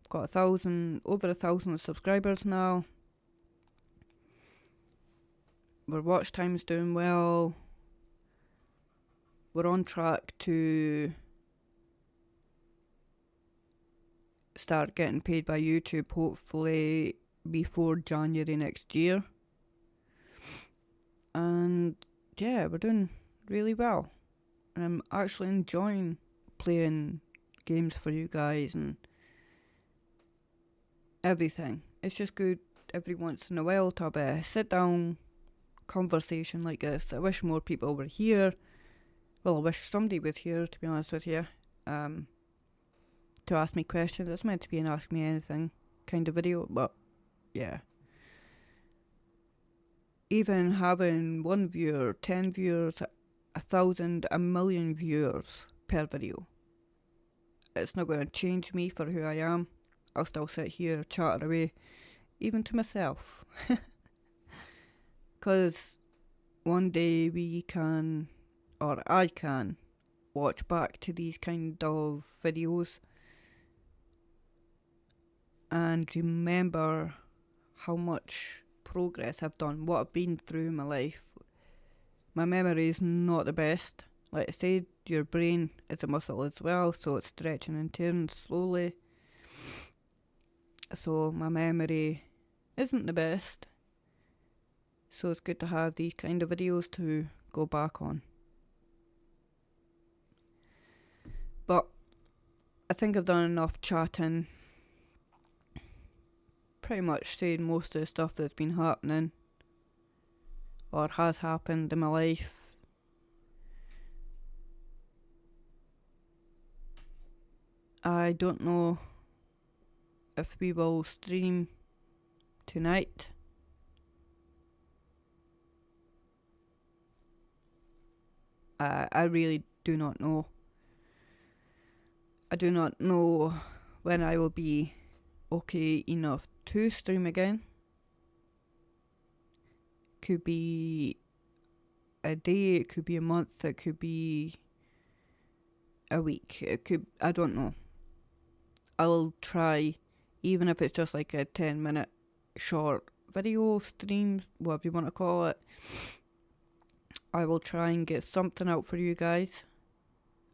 Got over 1,000 subscribers now. Our watch time's doing well. We're on track to start getting paid by YouTube, hopefully before January next year. And yeah, we're doing really well. And I'm actually enjoying playing games for you guys and everything. It's just good every once in a while to have a sit down conversation like this. I wish more people were here. Well, I wish somebody was here, to be honest with you, to ask me questions. It's meant to be an Ask Me Anything kind of video, but yeah. Even having 1 viewer, 10 viewers, 1,000, 1,000,000 viewers per video, it's not going to change me for who I am. I'll still sit here chatting away, even to myself. Because one day we can, or I can, watch back to these kind of videos and remember how much progress I've done, what I've been through in my life. My memory is not the best. Like I said, your brain is a muscle as well, so it's stretching and tearing slowly. So my memory isn't the best. So it's good to have these kind of videos to go back on. But I think I've done enough chatting. Pretty much saying most of the stuff that's been happening or has happened in my life. I don't know if we will stream tonight. I really do not know. I do not know when I will be okay enough to stream again. Could be a day, it could be a month, it could be a week, I don't know. I'll try, even if it's just like a 10-minute short video stream, whatever you want to call it. I will try and get something out for you guys,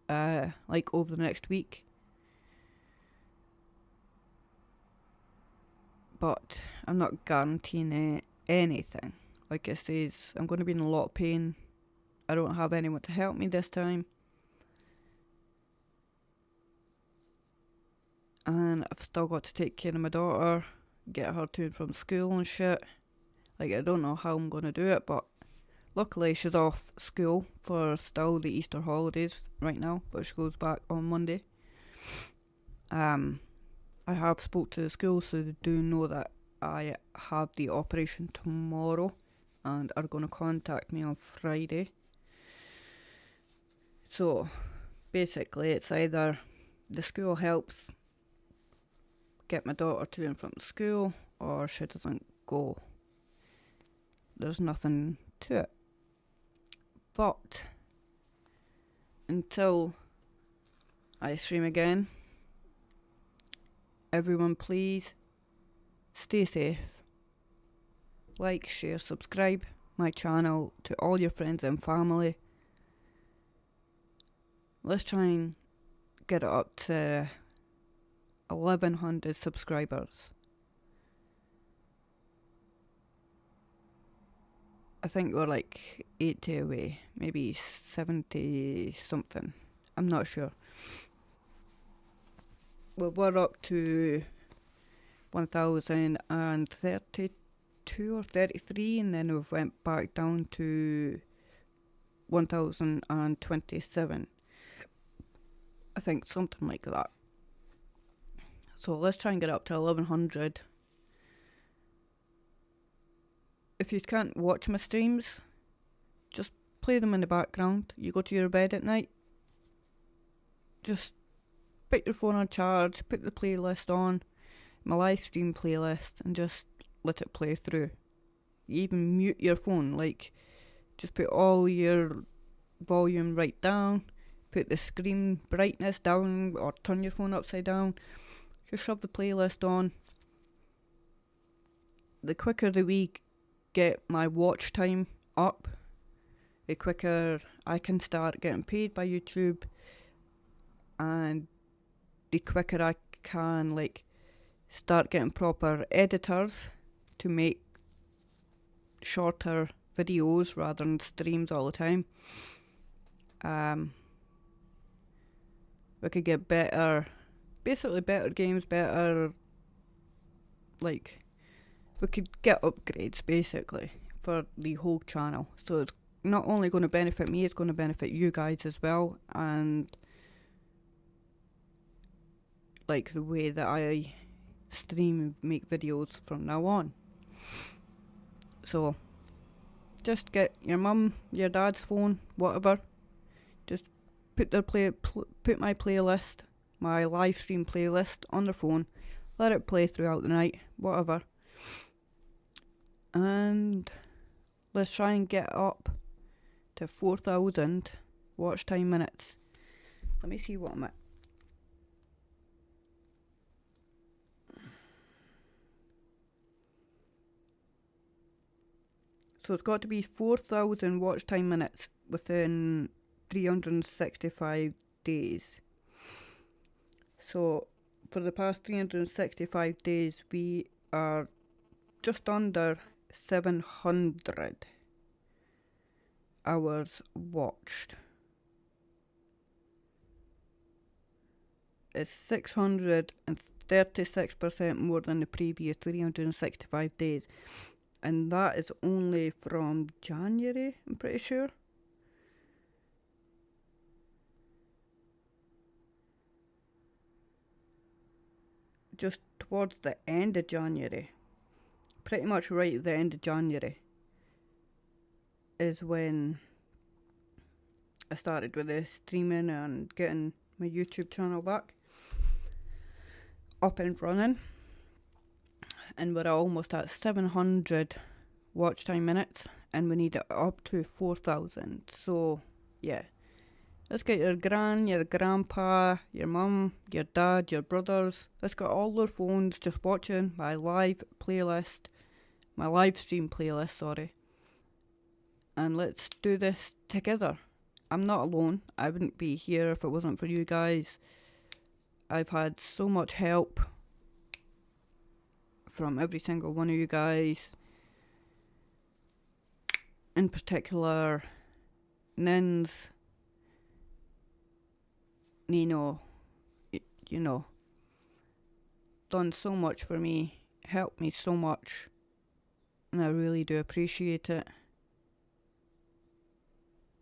like over the next week. But I'm not guaranteeing anything. Like I says, I'm going to be in a lot of pain. I don't have anyone to help me this time. And I've still got to take care of my daughter, get her to and from school and shit. Like, I don't know how I'm going to do it, but luckily she's off school for still the Easter holidays right now, but she goes back on Monday. I have spoke to the school, so they do know that I have the operation tomorrow and are going to contact me on Friday. So basically it's either the school helps get my daughter to and from school, or she doesn't go. There's nothing to it. But until I stream again, everyone please stay safe. Like, share, subscribe my channel to all your friends and family. Let's try and get it up to 1,100 subscribers. I think we're like 80 away, maybe 70 something. I'm not sure. Well, we're up to 1,032 or 33, and then we've went back down to 1,027. I think something like that. So let's try and get up to 1,100. If you can't watch my streams, just play them in the background. You go to your bed at night, just put your phone on charge, put the playlist on, my live stream playlist, and just let it play through. You even mute your phone, like just put all your volume right down, put the screen brightness down, or turn your phone upside down. just shove the playlist on. The quicker that we get my watch time up, the quicker I can start getting paid by YouTube, and the quicker I can start getting proper editors to make shorter videos rather than streams all the time. We could get better games, we could get upgrades basically for the whole channel. So it's not only going to benefit me, it's going to benefit you guys as well, and the way that I stream and make videos from now on. So just get your mum, your dad's phone, whatever, just put my playlist, my live stream playlist on their phone, let it play throughout the night, whatever, and let's try and get up to 4,000 watch time minutes. Let me see what I'm at. So it's got to be 4,000 watch time minutes within 365 days. So for the past 365 days, we are just under 700 hours watched. It's 636% more than the previous 365 days. And that is only from January, I'm pretty sure. Just towards the end of January. Pretty much right at the end of January is when I started with the streaming and getting my YouTube channel back up and running. And we're almost at 700 watch time minutes, and we need it up to 4,000. So yeah, let's get your gran, your grandpa, your mum, your dad, your brothers, let's get all their phones just watching my live stream playlist, sorry. And let's do this together. I'm not alone. I wouldn't be here if it wasn't for you guys. I've had so much help from every single one of you guys. In particular, Nins, Nino, done so much for me, helped me so much, and I really do appreciate it.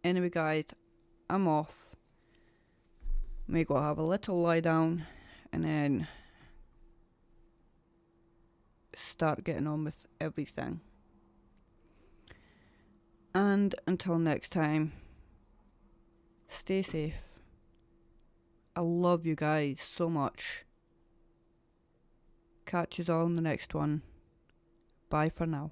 Anyway guys, I'm off. May go have a little lie down and then start getting on with everything. And until next time, stay safe. I love you guys so much. Catch you all in the next one. Bye for now.